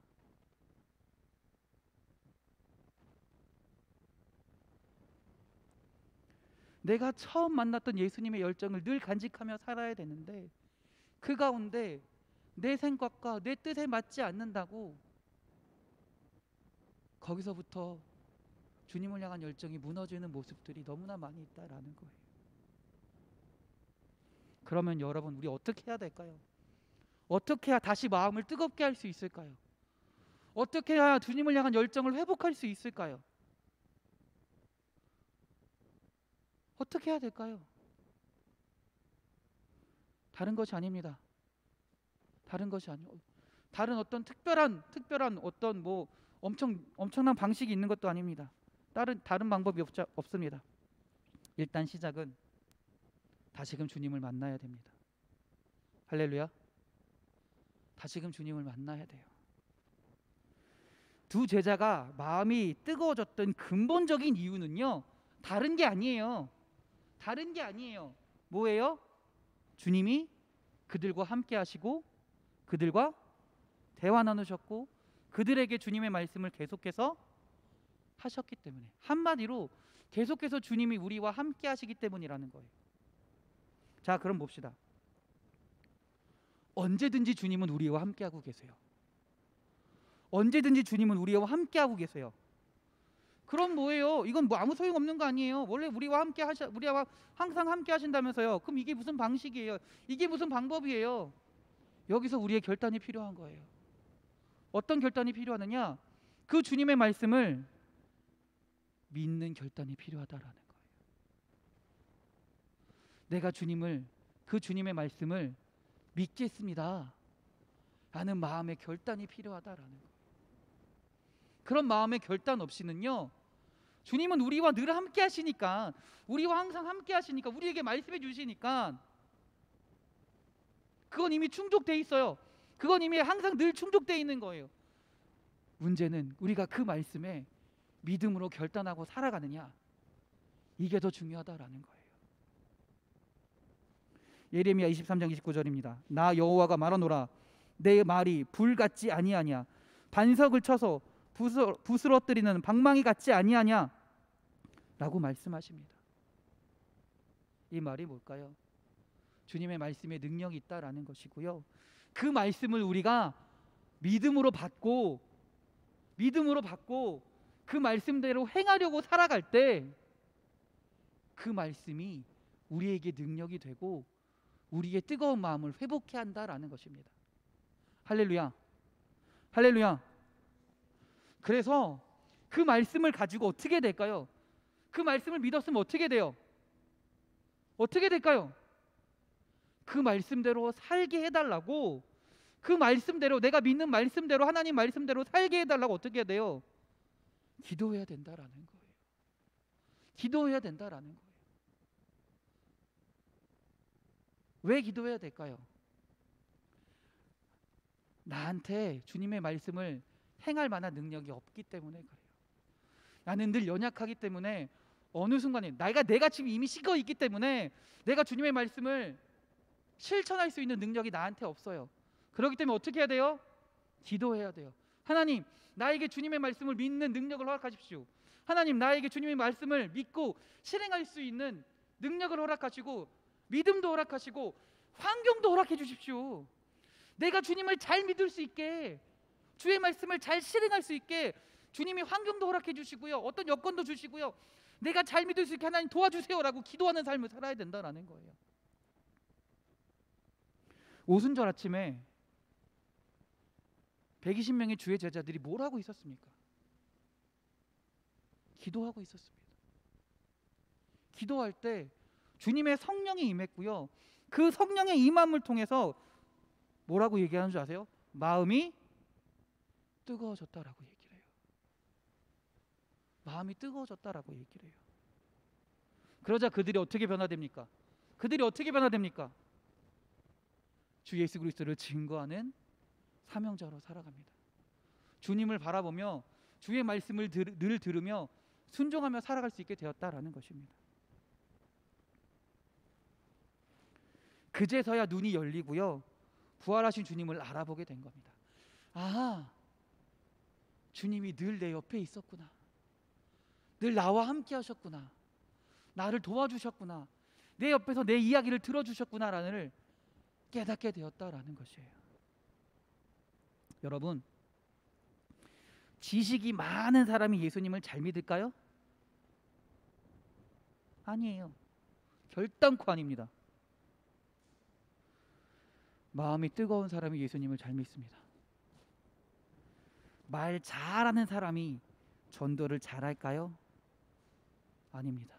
내가 처음 만났던 예수님의 열정을 늘 간직하며 살아야 되는데 그 가운데 내 생각과 내 뜻에 맞지 않는다고 거기서부터 주님을 향한 열정이 무너지는 모습들이 너무나 많이 있다라는 거예요. 그러면 여러분, 우리 어떻게 해야 될까요? 어떻게 해야 다시 마음을 뜨겁게 할 수 있을까요? 어떻게 해야 주님을 향한 열정을 회복할 수 있을까요? 어떻게 해야 될까요? 다른 것이 아닙니다. 다른 것이 아니요. 다른 어떤 특별한 어떤 뭐 엄청난 방식이 있는 것도 아닙니다. 다른 방법이 없습니다. 일단 시작은 다시금 주님을 만나야 됩니다. 할렐루야. 다시금 주님을 만나야 돼요. 두 제자가 마음이 뜨거워졌던 근본적인 이유는요, 다른 게 아니에요. 다른 게 아니에요. 뭐예요? 주님이 그들과 함께 하시고 그들과 대화 나누셨고 그들에게 주님의 말씀을 계속해서 하셨기 때문에, 한마디로 계속해서 주님이 우리와 함께 하시기 때문이라는 거예요. 자, 그럼 봅시다. 언제든지 주님은 우리와 함께 하고 계세요. 언제든지 주님은 우리와 함께 하고 계세요. 그럼 뭐예요? 이건 뭐 아무 소용 없는 거 아니에요. 원래 우리와 항상 함께 하신다면서요. 그럼 이게 무슨 방식이에요? 이게 무슨 방법이에요? 여기서 우리의 결단이 필요한 거예요. 어떤 결단이 필요하느냐? 그 주님의 말씀을 믿는 결단이 필요하다라는 거예요. 내가 그 주님의 말씀을 믿겠습니다 라는 마음의 결단이 필요하다라는 거예요. 그런 마음의 결단 없이는요, 주님은 우리와 늘 함께 하시니까, 우리와 항상 함께 하시니까, 우리에게 말씀해 주시니까 그건 이미 충족돼 있어요. 그건 이미 항상 늘 충족돼 있는 거예요. 문제는 우리가 그 말씀에 믿음으로 결단하고 살아가느냐, 이게 더 중요하다라는 거예요. 예레미야 23장 29절입니다. 나 여호와가 말하노라, 내 말이 불 같지 아니하냐, 반석을 쳐서 부스러뜨리는 방망이 같지 아니하냐 라고 말씀하십니다. 이 말이 뭘까요? 주님의 말씀에 능력이 있다라는 것이고요, 그 말씀을 우리가 믿음으로 받고 그 말씀대로 행하려고 살아갈 때 그 말씀이 우리에게 능력이 되고 우리의 뜨거운 마음을 회복해 한다라는 것입니다. 할렐루야. 할렐루야. 그래서 그 말씀을 가지고 어떻게 될까요? 그 말씀을 믿었으면 어떻게 돼요? 어떻게 될까요? 그 말씀대로 살게 해달라고, 그 말씀대로, 내가 믿는 말씀대로, 하나님 말씀대로 살게 해달라고 어떻게 해야 돼요? 기도해야 된다라는 거예요. 기도해야 된다라는 거예요. 왜 기도해야 될까요? 나한테 주님의 말씀을 행할 만한 능력이 없기 때문에 그래요. 나는 늘 연약하기 때문에 어느 순간에 내가 지금 이미 식어 있기 때문에 내가 주님의 말씀을 실천할 수 있는 능력이 나한테 없어요. 그렇기 때문에 어떻게 해야 돼요? 기도해야 돼요. 하나님, 나에게 주님의 말씀을 믿는 능력을 허락하십시오. 하나님, 나에게 주님의 말씀을 믿고 실행할 수 있는 능력을 허락하시고 믿음도 허락하시고 환경도 허락해 주십시오. 내가 주님을 잘 믿을 수 있게, 주의 말씀을 잘 실행할 수 있게 주님이 환경도 허락해 주시고요, 어떤 여건도 주시고요, 내가 잘 믿을 수 있게 하나님 도와주세요라고 기도하는 삶을 살아야 된다는 거예요. 오순절 아침에 120명의 주의 제자들이 뭘 하고 있었습니까? 기도하고 있었습니다. 기도할 때 주님의 성령이 임했고요, 그 성령의 임함을 통해서 뭐라고 얘기하는 줄 아세요? 마음이 뜨거워졌다라고 얘기를 해요. 마음이 뜨거워졌다라고 얘기를 해요. 그러자 그들이 어떻게 변화됩니까? 주 예수 그리스도를 증거하는 사명자로 살아갑니다. 주님을 바라보며 주의 말씀을 늘 들으며 순종하며 살아갈 수 있게 되었다라는 것입니다. 그제서야 눈이 열리고요, 부활하신 주님을 알아보게 된 겁니다. 아, 주님이 늘 내 옆에 있었구나. 늘 나와 함께 하셨구나. 나를 도와주셨구나, 내 옆에서 내 이야기를 들어주셨구나라는 깨닫게 되었다라는 것이에요. 여러분, 지식이 많은 사람이 예수님을 잘 믿을까요? 아니에요. 결단코 아닙니다. 마음이 뜨거운 사람이 예수님을 잘 믿습니다. 말 잘하는 사람이 전도를 잘할까요? 아닙니다.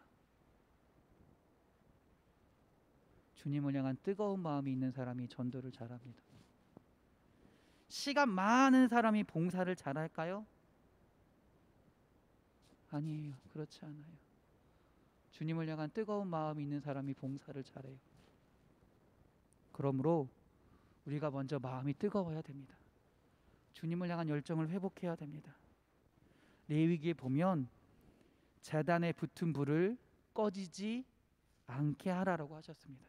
주님을 향한 뜨거운 마음이 있는 사람이 전도를 잘합니다. 시간 많은 사람이 봉사를 잘할까요? 아니에요. 그렇지 않아요. 주님을 향한 뜨거운 마음이 있는 사람이 봉사를 잘해요. 그러므로 우리가 먼저 마음이 뜨거워야 됩니다. 주님을 향한 열정을 회복해야 됩니다. 레위기에 보면 제단에 붙은 불을 꺼지지 않게 하라라고 하셨습니다.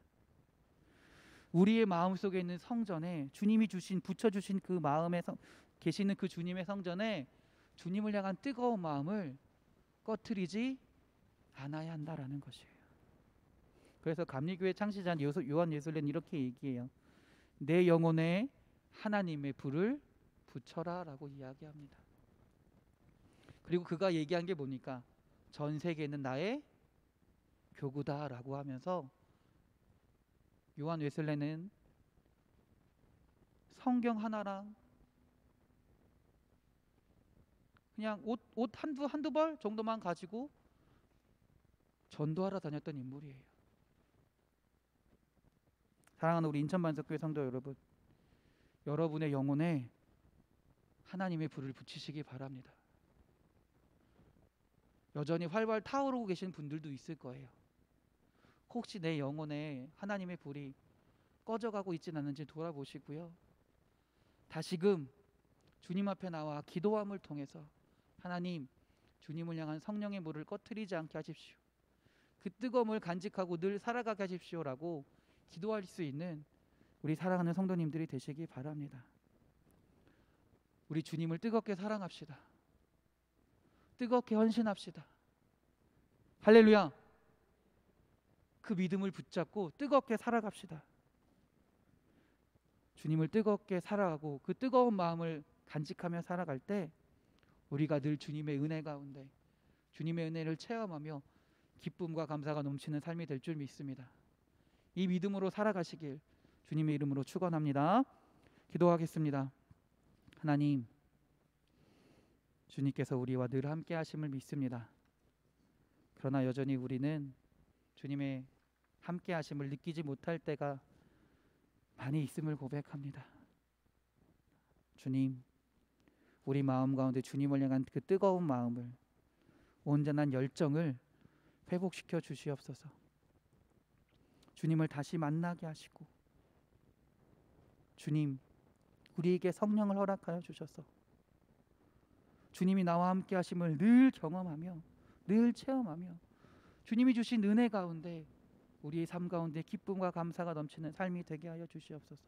우리의 마음속에 있는 성전에 주님이 주신, 붙여주신 그 마음에 계시는 그 주님의 성전에 주님을 향한 뜨거운 마음을 꺼트리지 않아야 한다라는 것이에요. 그래서 감리교회 창시자 요한 예술은 이렇게 얘기해요. 내 영혼에 하나님의 불을 붙여라 라고 이야기합니다. 그리고 그가 얘기한 게 뭡니까? 전 세계는 나의 교구다 라고 하면서 요한 웨슬레는 성경 하나랑 그냥 옷 한두 벌 정도만 가지고 전도하러 다녔던 인물이에요. 사랑하는 우리 인천반석교회 성도 여러분, 여러분의 영혼에 하나님의 불을 붙이시기 바랍니다. 여전히 활활 타오르고 계신 분들도 있을 거예요. 혹시 내 영혼에 하나님의 불이 꺼져가고 있진 않은지 돌아보시고요, 다시금 주님 앞에 나와 기도함을 통해서 하나님, 주님을 향한 성령의 불을 꺼트리지 않게 하십시오, 그 뜨거움을 간직하고 늘 살아가게 하십시오라고 기도할 수 있는 우리 사랑하는 성도님들이 되시기 바랍니다. 우리 주님을 뜨겁게 사랑합시다. 뜨겁게 헌신합시다. 할렐루야. 그 믿음을 붙잡고 뜨겁게 살아갑시다. 주님을 뜨겁게 살아가고 그 뜨거운 마음을 간직하며 살아갈 때 우리가 늘 주님의 은혜 가운데 주님의 은혜를 체험하며 기쁨과 감사가 넘치는 삶이 될 줄 믿습니다. 이 믿음으로 살아가시길 주님의 이름으로 축원합니다. 기도하겠습니다. 하나님, 주님께서 우리와 늘 함께 하심을 믿습니다. 그러나 여전히 우리는 주님의 함께 하심을 느끼지 못할 때가 많이 있음을 고백합니다. 주님, 우리 마음 가운데 주님을 향한 그 뜨거운 마음을, 온전한 열정을 회복시켜 주시옵소서. 주님을 다시 만나게 하시고, 주님, 우리에게 성령을 허락하여 주셔서 주님이 나와 함께 하심을 늘 경험하며 늘 체험하며 주님이 주신 은혜 가운데 우리의 삶 가운데 기쁨과 감사가 넘치는 삶이 되게 하여 주시옵소서.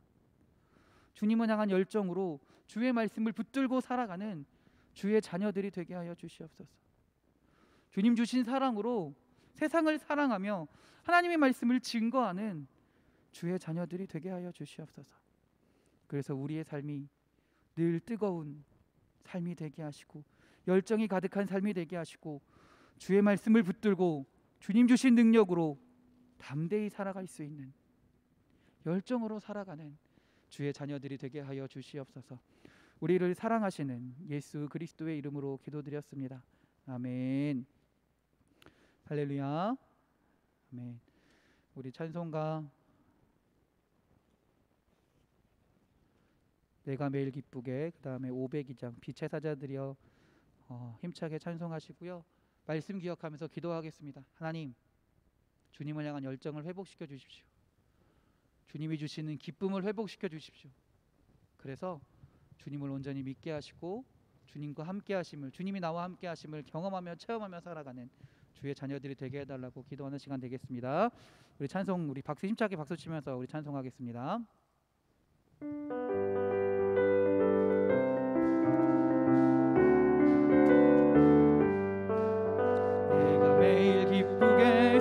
주님을 향한 열정으로 주의 말씀을 붙들고 살아가는 주의 자녀들이 되게 하여 주시옵소서. 주님 주신 사랑으로 세상을 사랑하며 하나님의 말씀을 증거하는 주의 자녀들이 되게 하여 주시옵소서. 그래서 우리의 삶이 늘 뜨거운 삶이 되게 하시고 열정이 가득한 삶이 되게 하시고 주의 말씀을 붙들고 주님 주신 능력으로 담대히 살아갈 수 있는 열정으로 살아가는 주의 자녀들이 되게 하여 주시옵소서. 우리를 사랑하시는 예수 그리스도의 이름으로 기도드렸습니다. 아멘. 할렐루야. 아멘. 우리 찬송가 내가 매일 기쁘게, 그 다음에 502장 빛의 사자들이여 힘차게 찬송하시고요. 말씀 기억하면서 기도하겠습니다. 하나님, 주님을 향한 열정을 회복시켜 주십시오. 주님이 주시는 기쁨을 회복시켜 주십시오. 그래서 주님을 온전히 믿게 하시고 주님과 함께 하심을, 주님이 나와 함께 하심을 경험하며 체험하며 살아가는 주의 자녀들이 되게 해달라고 기도하는 시간 되겠습니다. 우리 찬송, 우리 박수 힘차게 박수 치면서 우리 찬송하겠습니다. 내가 매일 기쁘게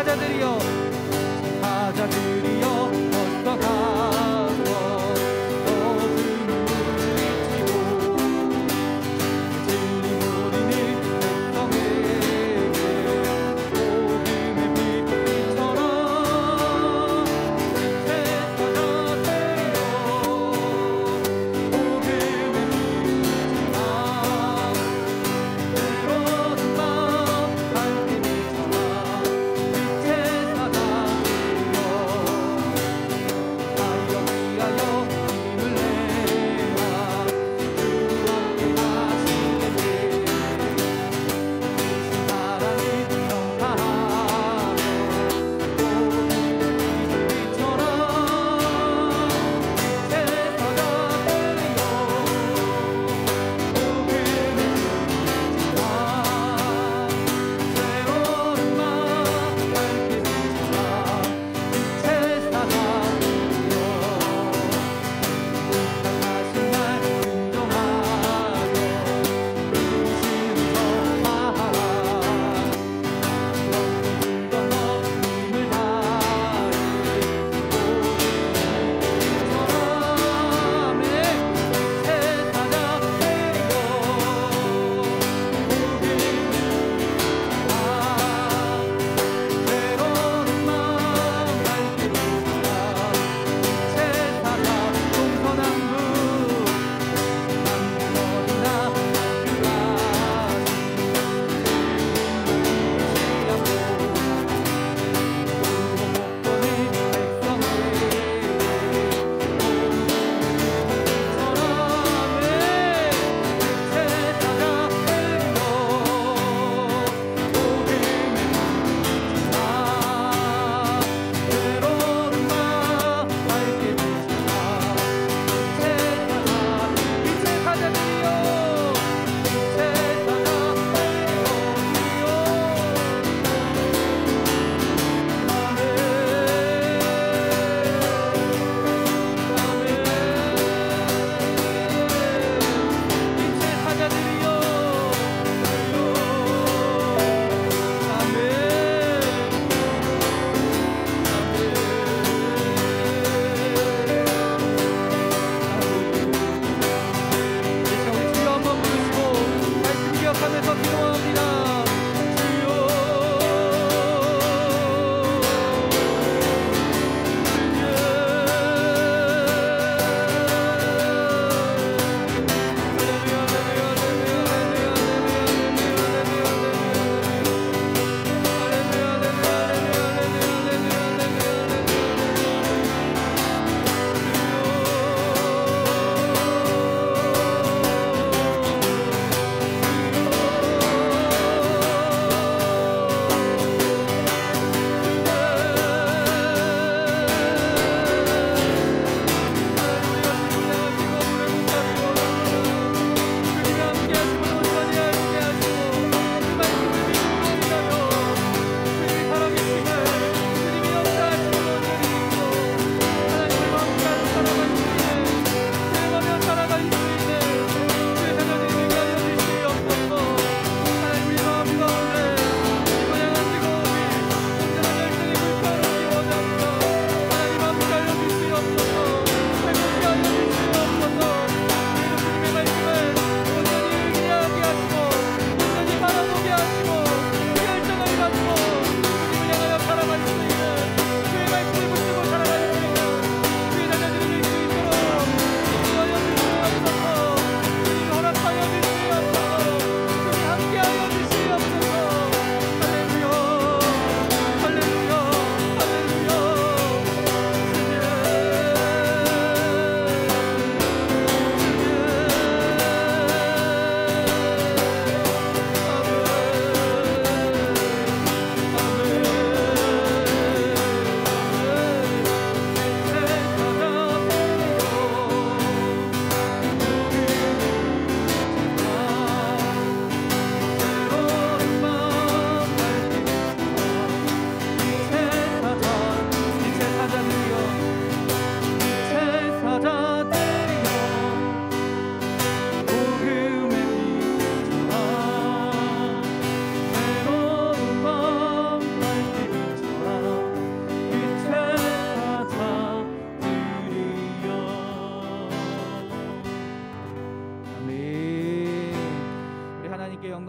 사자들이여 어서 가서 어둠을 물리치고 진리 모르는 백성에게 복음의 빛처럼 빛의 사자들이여 복음의 빛이라 외로운 밤 밝게 비춰라 빛의 사자들이여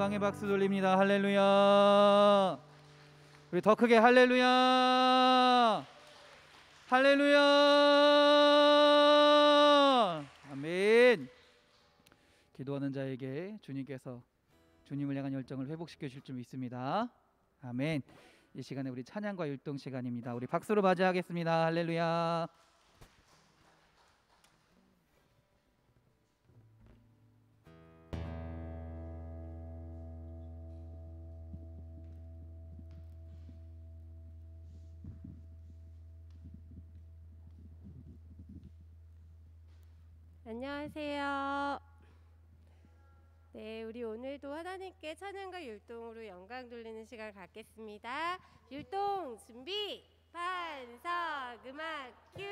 영광의 박수 돌립니다. 할렐루야. 우리 더 크게 할렐루야. 할렐루야. 아멘. 기도하는 자에게 주님께서 주님을 향한 열정을 회복시켜 주실 줄 믿습니다. 아멘. 이 시간에 우리 찬양과 율동 시간입니다. 우리 박수로 맞이하겠습니다. 할렐루야. 안녕하세요. 네, 우리 오늘도 하나님께 찬양과 율동으로 영광 돌리는 시간 갖겠습니다. 율동 준비, 반석 음악 큐.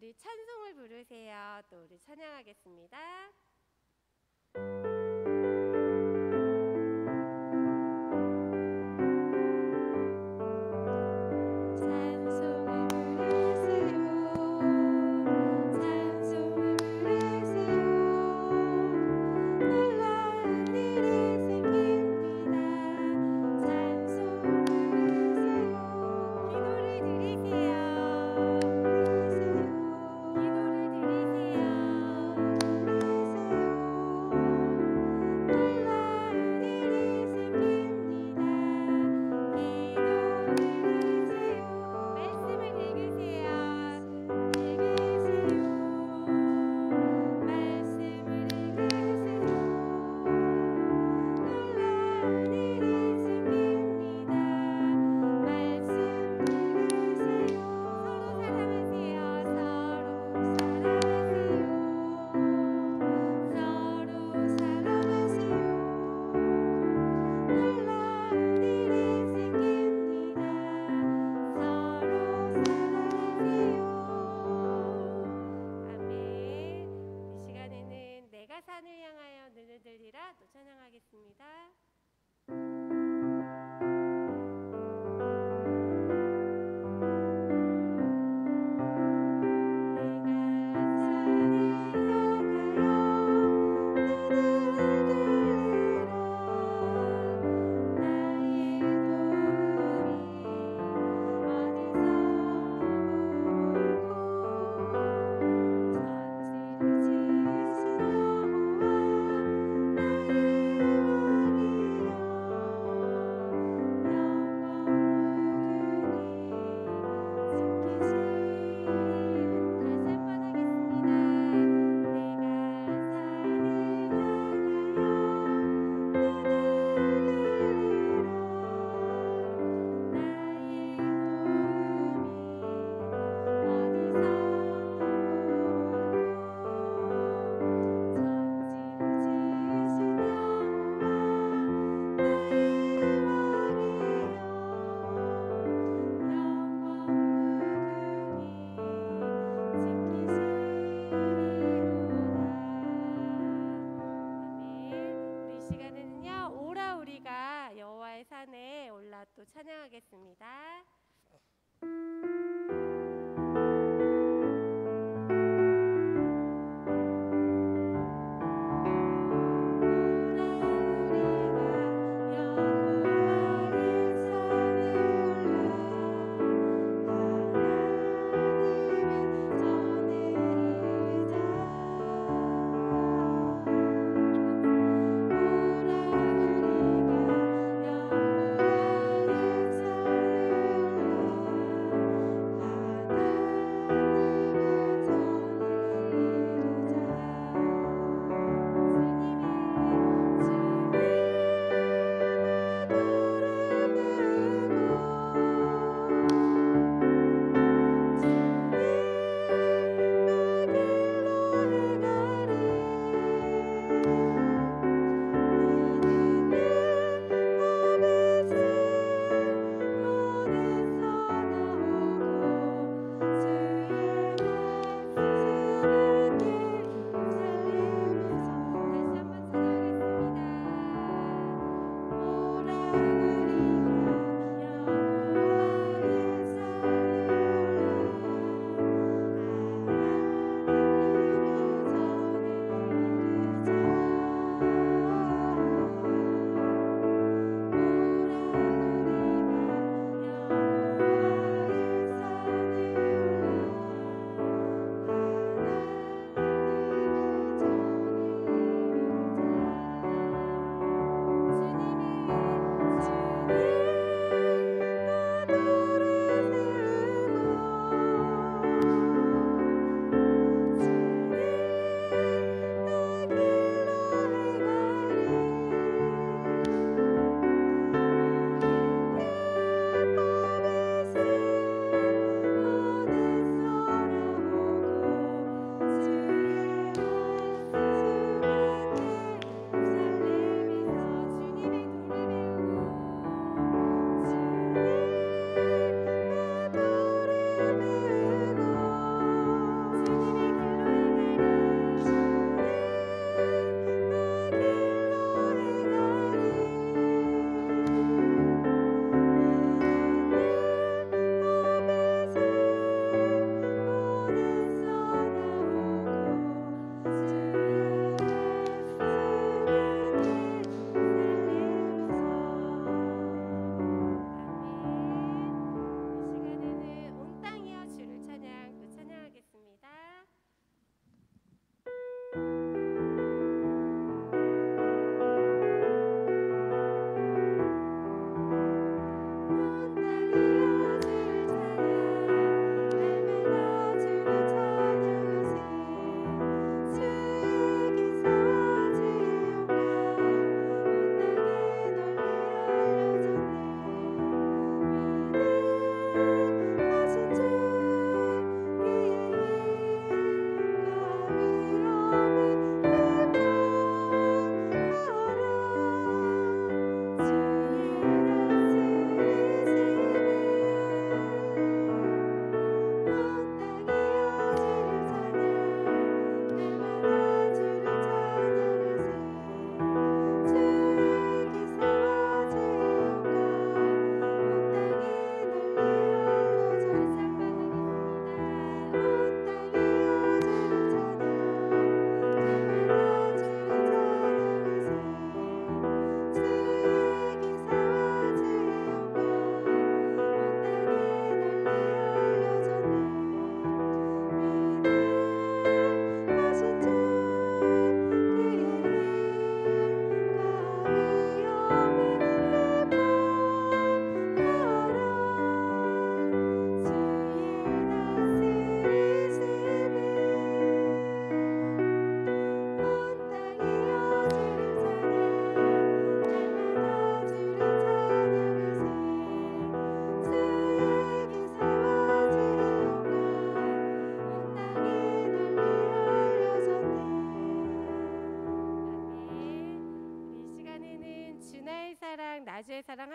우리 찬송을 부르세요. 또 우리 찬양하겠습니다. 산을 향하여 늘들이라 또 찬양하겠습니다. 산에 올라 또 찬양하겠습니다. 우리가 여호와의 산에 올라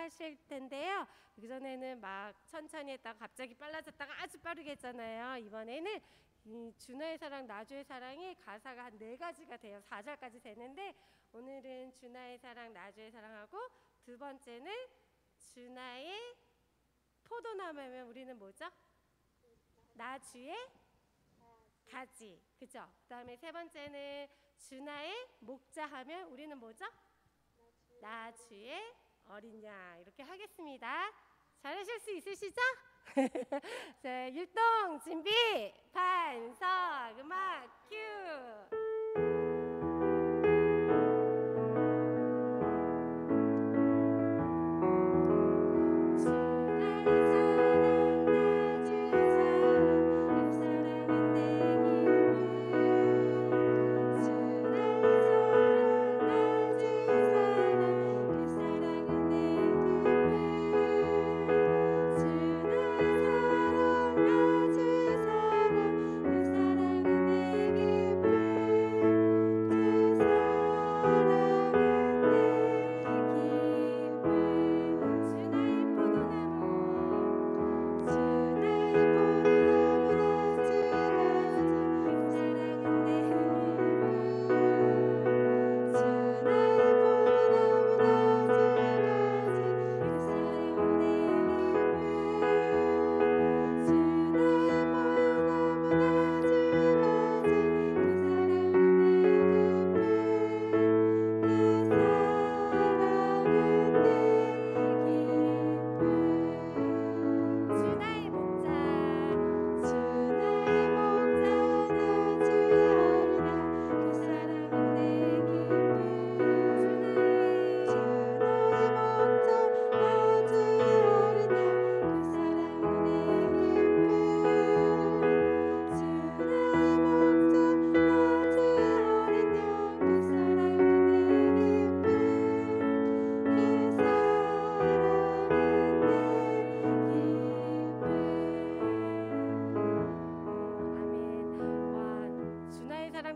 하실 텐데요. 그전에는 막 천천히 했다가 갑자기 빨라졌다가 아주 빠르게 했잖아요. 이번에는 주나의 사랑 나주의 사랑이 가사가 한 4가지가 돼요. 4절까지 되는데 오늘은 주나의 사랑 나주의 사랑하고 두 번째는 주나의 포도나무면 우리는 뭐죠? 나주의 가지. 그죠? 그 다음에 세 번째는 주나의 목자 하면 우리는 뭐죠? 나주의 어린 양. 이렇게 하겠습니다. 잘하실 수 있으시죠? 자, 율동 준비 반석 음악 큐.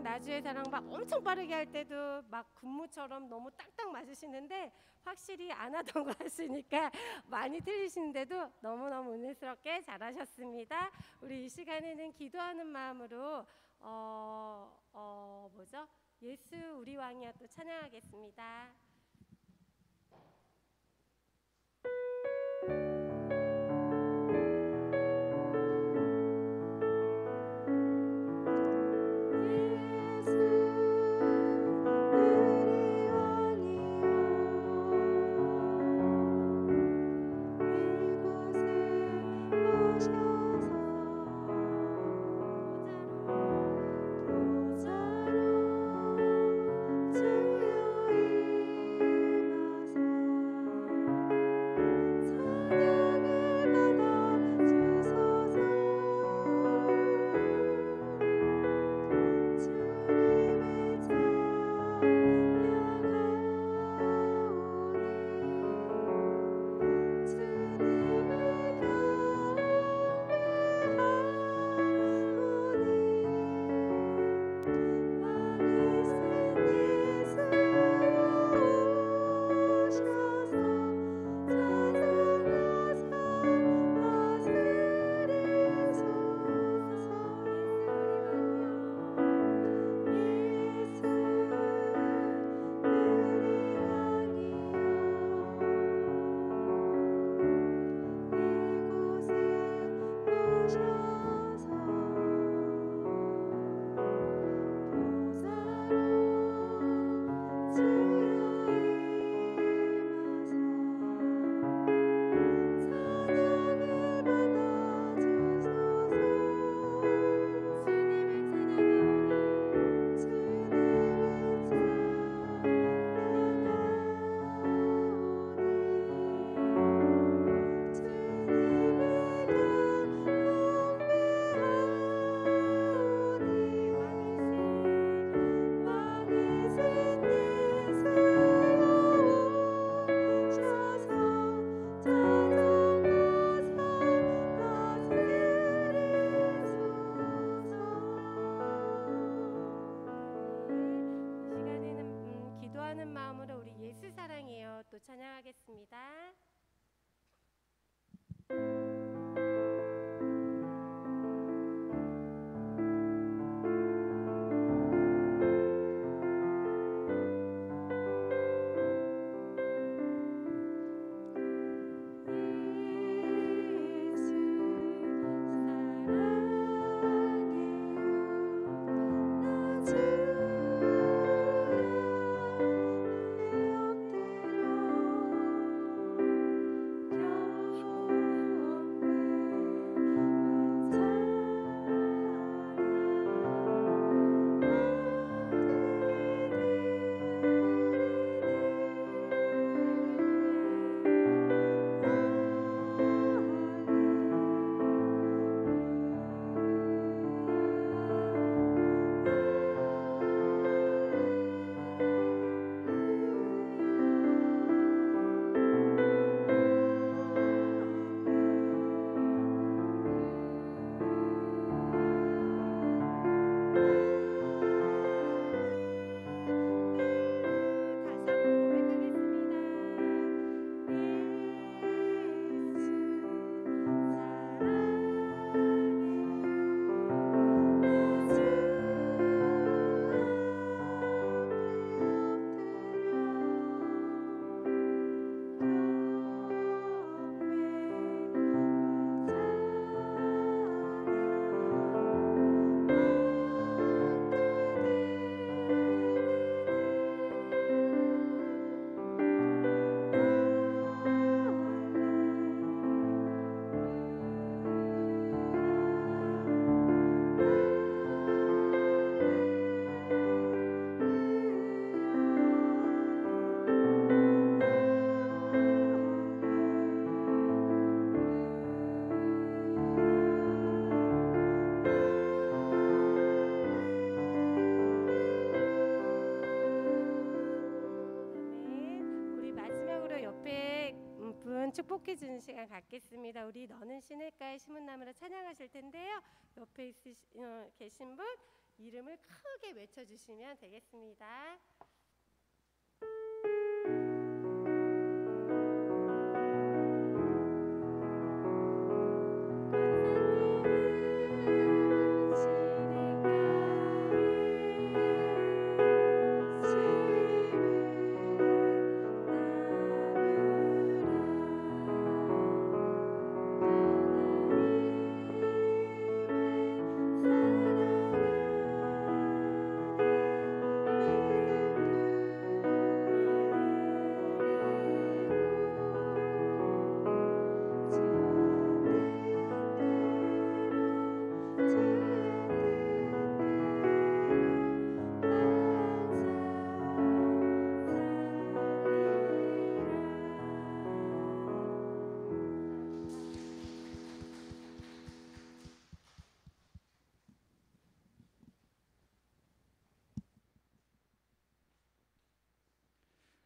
나주의 사랑 막 엄청 빠르게 할 때도 막 군무처럼 너무 딱딱 맞으시는데 확실히 안 하던 거 하시니까 많이 틀리시는데도 너무너무 은혜스럽게 잘하셨습니다. 우리 이 시간에는 기도하는 마음으로 뭐죠? 예수 우리 왕이여 또 찬양하겠습니다. 찬양하겠습니다. 축복해 주는 시간 갖겠습니다. 우리 너는 시냇가에 심은 나무라 찬양하실 텐데요. 옆에 계신 분 이름을 크게 외쳐주시면 되겠습니다.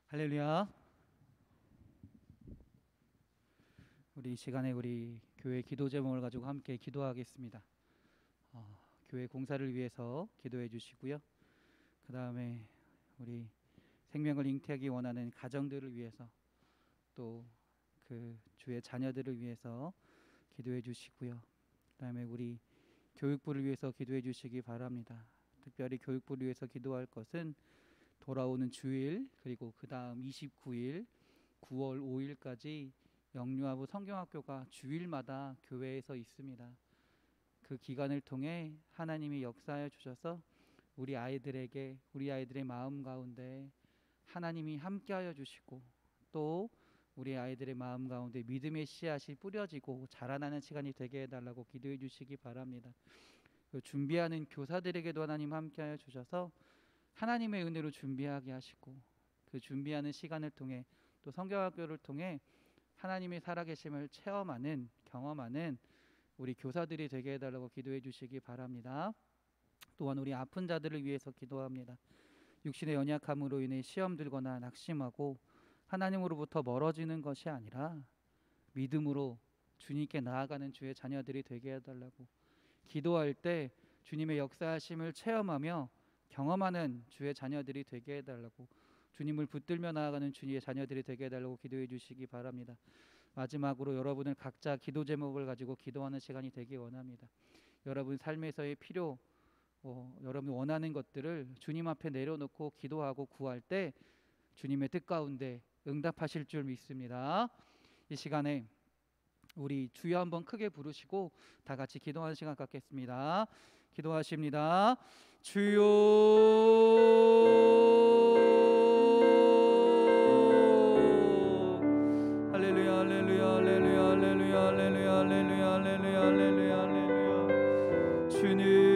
할렐루야. 우리 이 시간에 우리 교회 기도 제목을 가지고 함께 기도하겠습니다. 교회 공사를 위해서 기도해 주시고요. 그 다음에 우리 생명을 잉태하기 원하는 가정들을 위해서 또 그 주의 자녀들을 위해서 기도해 주시고요. 그 다음에 우리 교육부를 위해서 기도해 주시기 바랍니다. 특별히 교육부를 위해서 기도할 것은 돌아오는 주일 그리고 그 다음 29일 9월 5일까지 영유아부 성경학교가 주일마다 교회에서 있습니다. 그 기간을 통해 하나님이 역사해 주셔서 우리 아이들의 마음 가운데 하나님이 함께하여 주시고 또 우리 아이들의 마음 가운데 믿음의 씨앗이 뿌려지고 자라나는 시간이 되게 해달라고 기도해 주시기 바랍니다. 준비하는 교사들에게도 하나님 함께하여 주셔서 하나님의 은혜로 준비하게 하시고 그 준비하는 시간을 통해 또 성경학교를 통해 하나님의 살아계심을 체험하는 경험하는 우리 교사들이 되게 해달라고 기도해 주시기 바랍니다. 또한 우리 아픈 자들을 위해서 기도합니다. 육신의 연약함으로 인해 시험 들거나 낙심하고 하나님으로부터 멀어지는 것이 아니라 믿음으로 주님께 나아가는 주의 자녀들이 되게 해달라고 기도할 때 주님의 역사하심을 체험하며 경험하는 주의 자녀들이 되게 해달라고 주님을 붙들며 나아가는 주님의 자녀들이 되게 해달라고 기도해 주시기 바랍니다. 마지막으로 여러분을 각자 기도 제목을 가지고 기도하는 시간이 되기 원합니다. 여러분 삶에서의 필요 여러분이 원하는 것들을 주님 앞에 내려놓고 기도하고 구할 때 주님의 뜻 가운데 응답하실 줄 믿습니다. 이 시간에 우리 주여 한번 크게 부르시고 다 같이 기도하는 시간 갖겠습니다. 기도하십니다. 주여 할렐루야 할렐루야 할렐루야 할렐루야 할렐루야 할렐루야 할렐루야 할렐루야 할렐루야 주님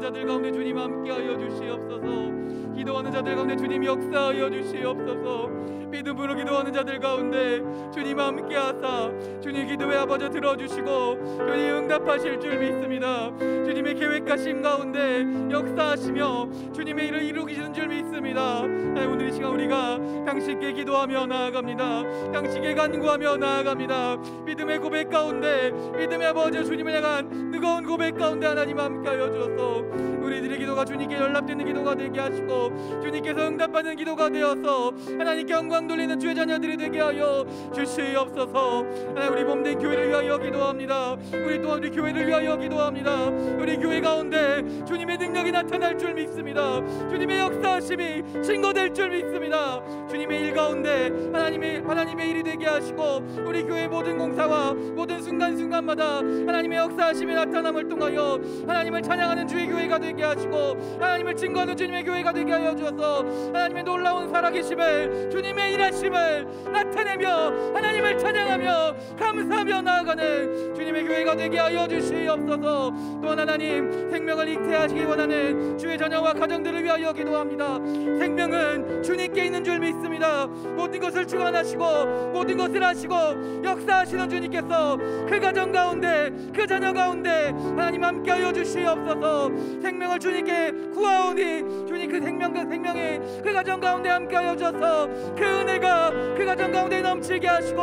자들 가운데 주님 함께하여 주시옵소서. 기도하는 자들 가운데 주님 역사하여 주시옵소서. 믿음으로 기도하는 자들 가운데 주님 함께하사 주님 기도의 아버지 들어주시고 주님 응답하실 줄 믿습니다. 주님의 계획하심 가운데 역사하시며 주님의 일을 이루시는 줄 믿습니다. 오늘 이 시간 우리가 당신께 기도하며 나아갑니다. 당신께 간구하며 나아갑니다. 믿음의 고백 가운데 믿음의 아버지 주님을 향한 뜨거운 고백 가운데 하나님 함께하여 하여 주옵소서. 우리들의 기도가 주님께 연락되는 기도가 되게 하시고 주님께서 응답받는 기도가 되어서 하나님께 영광 돌리는 주의 자녀들이 되게 하여 주시옵소서. 하나님, 우리 몸된 교회를 위하여 기도합니다. 우리 또한 우리 교회를 위하여 기도합니다. 우리 교회 가운데 주님의 능력이 나타날 줄 믿습니다. 주님의 역사하심이 증거될 줄 믿습니다. 주님의 일 가운데 하나님의 일이 되게 하시고 우리 교회 모든 공사와 모든 순간순간마다 하나님의 역사하심이 나타남을 통하여 하나님을 찬양하는 주의 교회가 되게 하시고 하나님을 증거하는 주님의 교회가 되게 하여 주셔서 하나님의 놀라운 살아계심을, 주님의 일하심을 나타내며 하나님을 찬양하며 감사하며 나아가는 주님의 교회가 되게 하여 주시옵소서. 또한 하나님, 생명을 잉태하시기 원하는 주의 자녀와 가정들을 위하여 기도합니다. 생명은 주님께 있는 줄 믿습니다. 모든 것을 주관하시고 모든 것을 하시고 역사하시는 주님께서 그 가정 가운데, 그 자녀 가운데 하나님 함께하여 주시옵소서. 생명을 주님께 구하오니 주님 그 생명의 그 가정 가운데 함께하여 주셔서 그 은혜가 그 가정 가운데 넘치게 하시고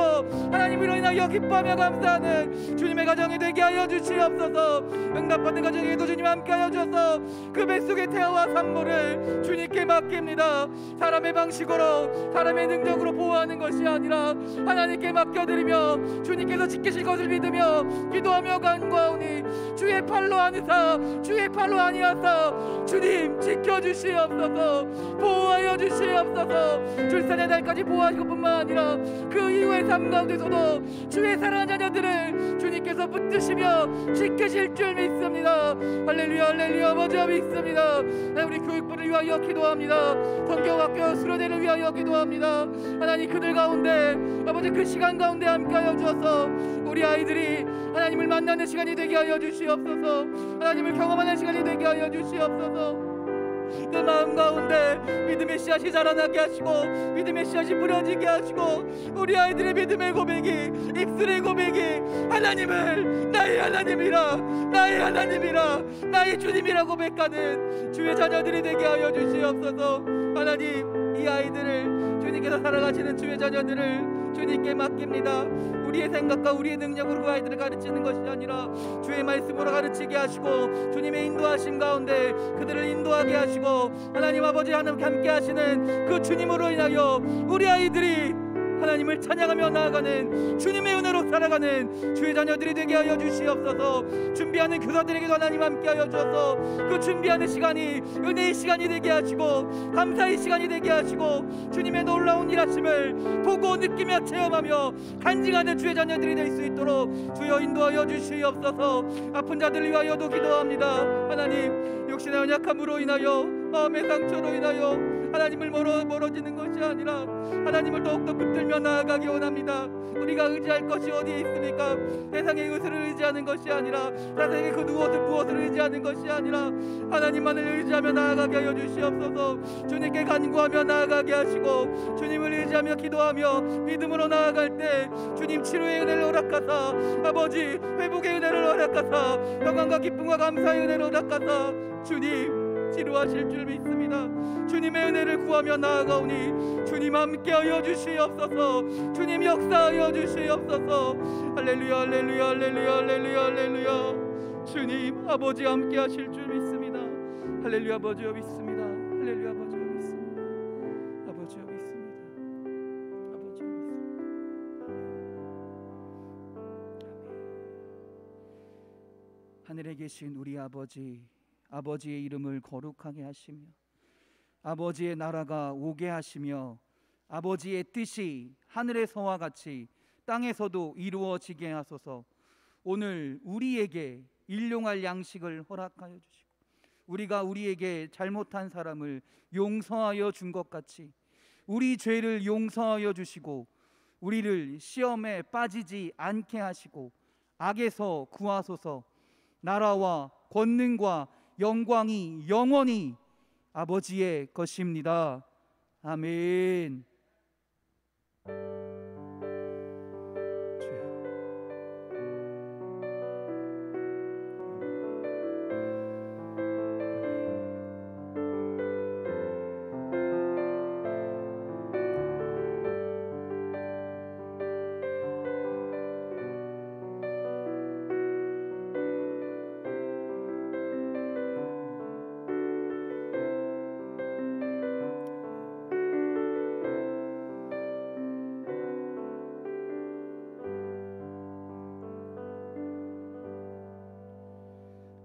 하나님으로 인하여 기뻐하며 감사하는 주님의 가정이 되게 하여 주시옵소서. 응답받는 가정에도 주님 함께하여 주셔서 그 뱃속의 태아와 산모를 주님께 맡깁니다. 사람의 방식으로, 사람의 능력으로 보호하는 것이 아니라 하나님께 맡겨드리며 주님께서 지키실 것을 믿으며 기도하며 간구하오니 주의 팔로 안으사, 주의 팔로 아니하사 주님 지켜주시옵소서. 보호하여 주시옵소서. 출산의 날까지 보호하실 뿐만 아니라 그 이후의 삶 가운데서도 주의 사랑하는 자녀들을 주님께서 붙드시며 지키실 줄 믿습니다. 할렐루야, 할렐루야. 아버지 믿습니다. 우리 교육부를 위하여 기도합니다. 성경학교 수련회를 위하여 기도합니다. 하나님, 그들 가운데 아버지 그 시간 가운데 함께하여 주셔서 우리 아이들이 하나님을 만나는 시간이 되게 하여 주시옵소서. 하나님을 경험하는 시간이 되게 하여 주시옵소서. 그 마음 가운데 믿음의 씨앗이 자라나게 하시고 믿음의 씨앗이 뿌려지게 하시고 우리 아이들의 믿음의 고백이, 입술의 고백이 하나님을 나의 하나님이라, 나의 하나님이라, 나의 주님이라 고백하는 주의 자녀들이 되게 하여 주시옵소서. 하나님, 이 아이들을 주님께서 살아가시는 주의 자녀들을 주님께 맡깁니다. 우리의 생각과 우리의 능력으로 그 아이들을 가르치는 것이 아니라 주의 말씀으로 가르치게 하시고 주님의 인도하심 가운데 그들을 인도하게 하시고 하나님 아버지 하나님 함께 하시는 그 주님으로 인하여 우리 아이들이 하나님을 찬양하며 나아가는 주님의 은혜로 살아가는 주의 자녀들이 되게 하여 주시옵소서. 준비하는 교사들에게도 하나님 함께하여 주셔서 그 준비하는 시간이 은혜의 시간이 되게 하시고 감사의 시간이 되게 하시고 주님의 놀라운 일하심을 보고 느끼며 체험하며 간증하는 주의 자녀들이 될 수 있도록 주여 인도하여 주시옵소서. 아픈 자들을 위하여도 기도합니다. 하나님, 역시나 연약함으로 인하여 마음의 상처로 인하여 하나님을 멀어지는 것이 아니라 하나님을 더욱더 붙들며 나아가기 원합니다. 우리가 의지할 것이 어디에 있습니까? 세상의 것을 의지하는 것이 아니라 세상의 그 무엇을 의지하는 것이 아니라 하나님만을 의지하며 나아가게 하여 주시옵소서. 주님께 간구하며 나아가게 하시고 주님을 의지하며 기도하며 믿음으로 나아갈 때 주님 치료의 은혜를 허락하사 아버지 회복의 은혜를 허락하사 평안과 기쁨과 감사의 은혜를 허락하사 주님 치료하실 줄 믿습니다. 주님의 은혜를 구하며 나아가오니 주님 함께하여 주시옵소서. 주님 역사하여 주시옵소서. 할렐루야, 할렐루야, 할렐루야, 할렐루야, 할렐루야. 주님 아버지 함께하실 줄 믿습니다. 할렐루야, 아버지여 믿습니다. 할렐루야, 아버지여 믿습니다. 아버지여 믿습니다. 아버지여 믿습니다. 하늘에 계신 우리 아버지의 이름을 거룩하게 하시며 아버지의 나라가 오게 하시며 아버지의 뜻이 하늘에서와 같이 땅에서도 이루어지게 하소서. 오늘 우리에게 일용할 양식을 허락하여 주시고 우리가 우리에게 잘못한 사람을 용서하여 준 것 같이 우리 죄를 용서하여 주시고 우리를 시험에 빠지지 않게 하시고 악에서 구하소서. 나라와 권능과 영광이 영원히 아버지의 것입니다. 아멘.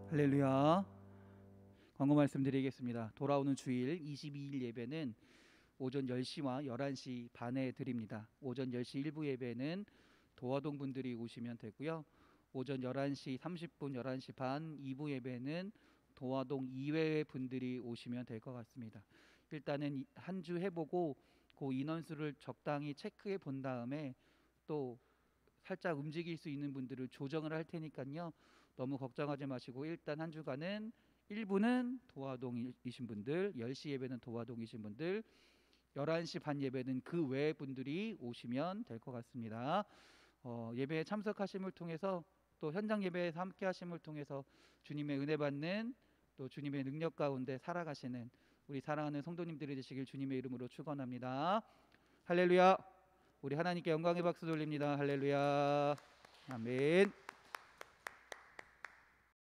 할렐루야. 광고 말씀드리겠습니다. 돌아오는 주일 22일 예배는 오전 10시와 11시 반에 드립니다. 오전 10시 1부 예배는 도화동 분들이 오시면 되고요. 오전 11시 30분, 11시 반 2부 예배는 도화동 이외의 분들이 오시면 될 것 같습니다. 일단은 한 주 해보고 그 인원수를 적당히 체크해 본 다음에 또 살짝 움직일 수 있는 분들을 조정을 할 테니까요. 너무 걱정하지 마시고 일단 한 주간은 1부는 도화동이신 분들, 10시 예배는 도화동이신 분들, 11시 반 예배는 그 외의 분들이 오시면 될 것 같습니다. 예배에 참석하심을 통해서 또 현장 예배에서 함께 하심을 통해서 주님의 은혜 받는 또 주님의 능력 가운데 살아가시는 우리 사랑하는 성도님들이 되시길 주님의 이름으로 축원합니다. 할렐루야. 우리 하나님께 영광의 박수 돌립니다. 할렐루야. 아멘.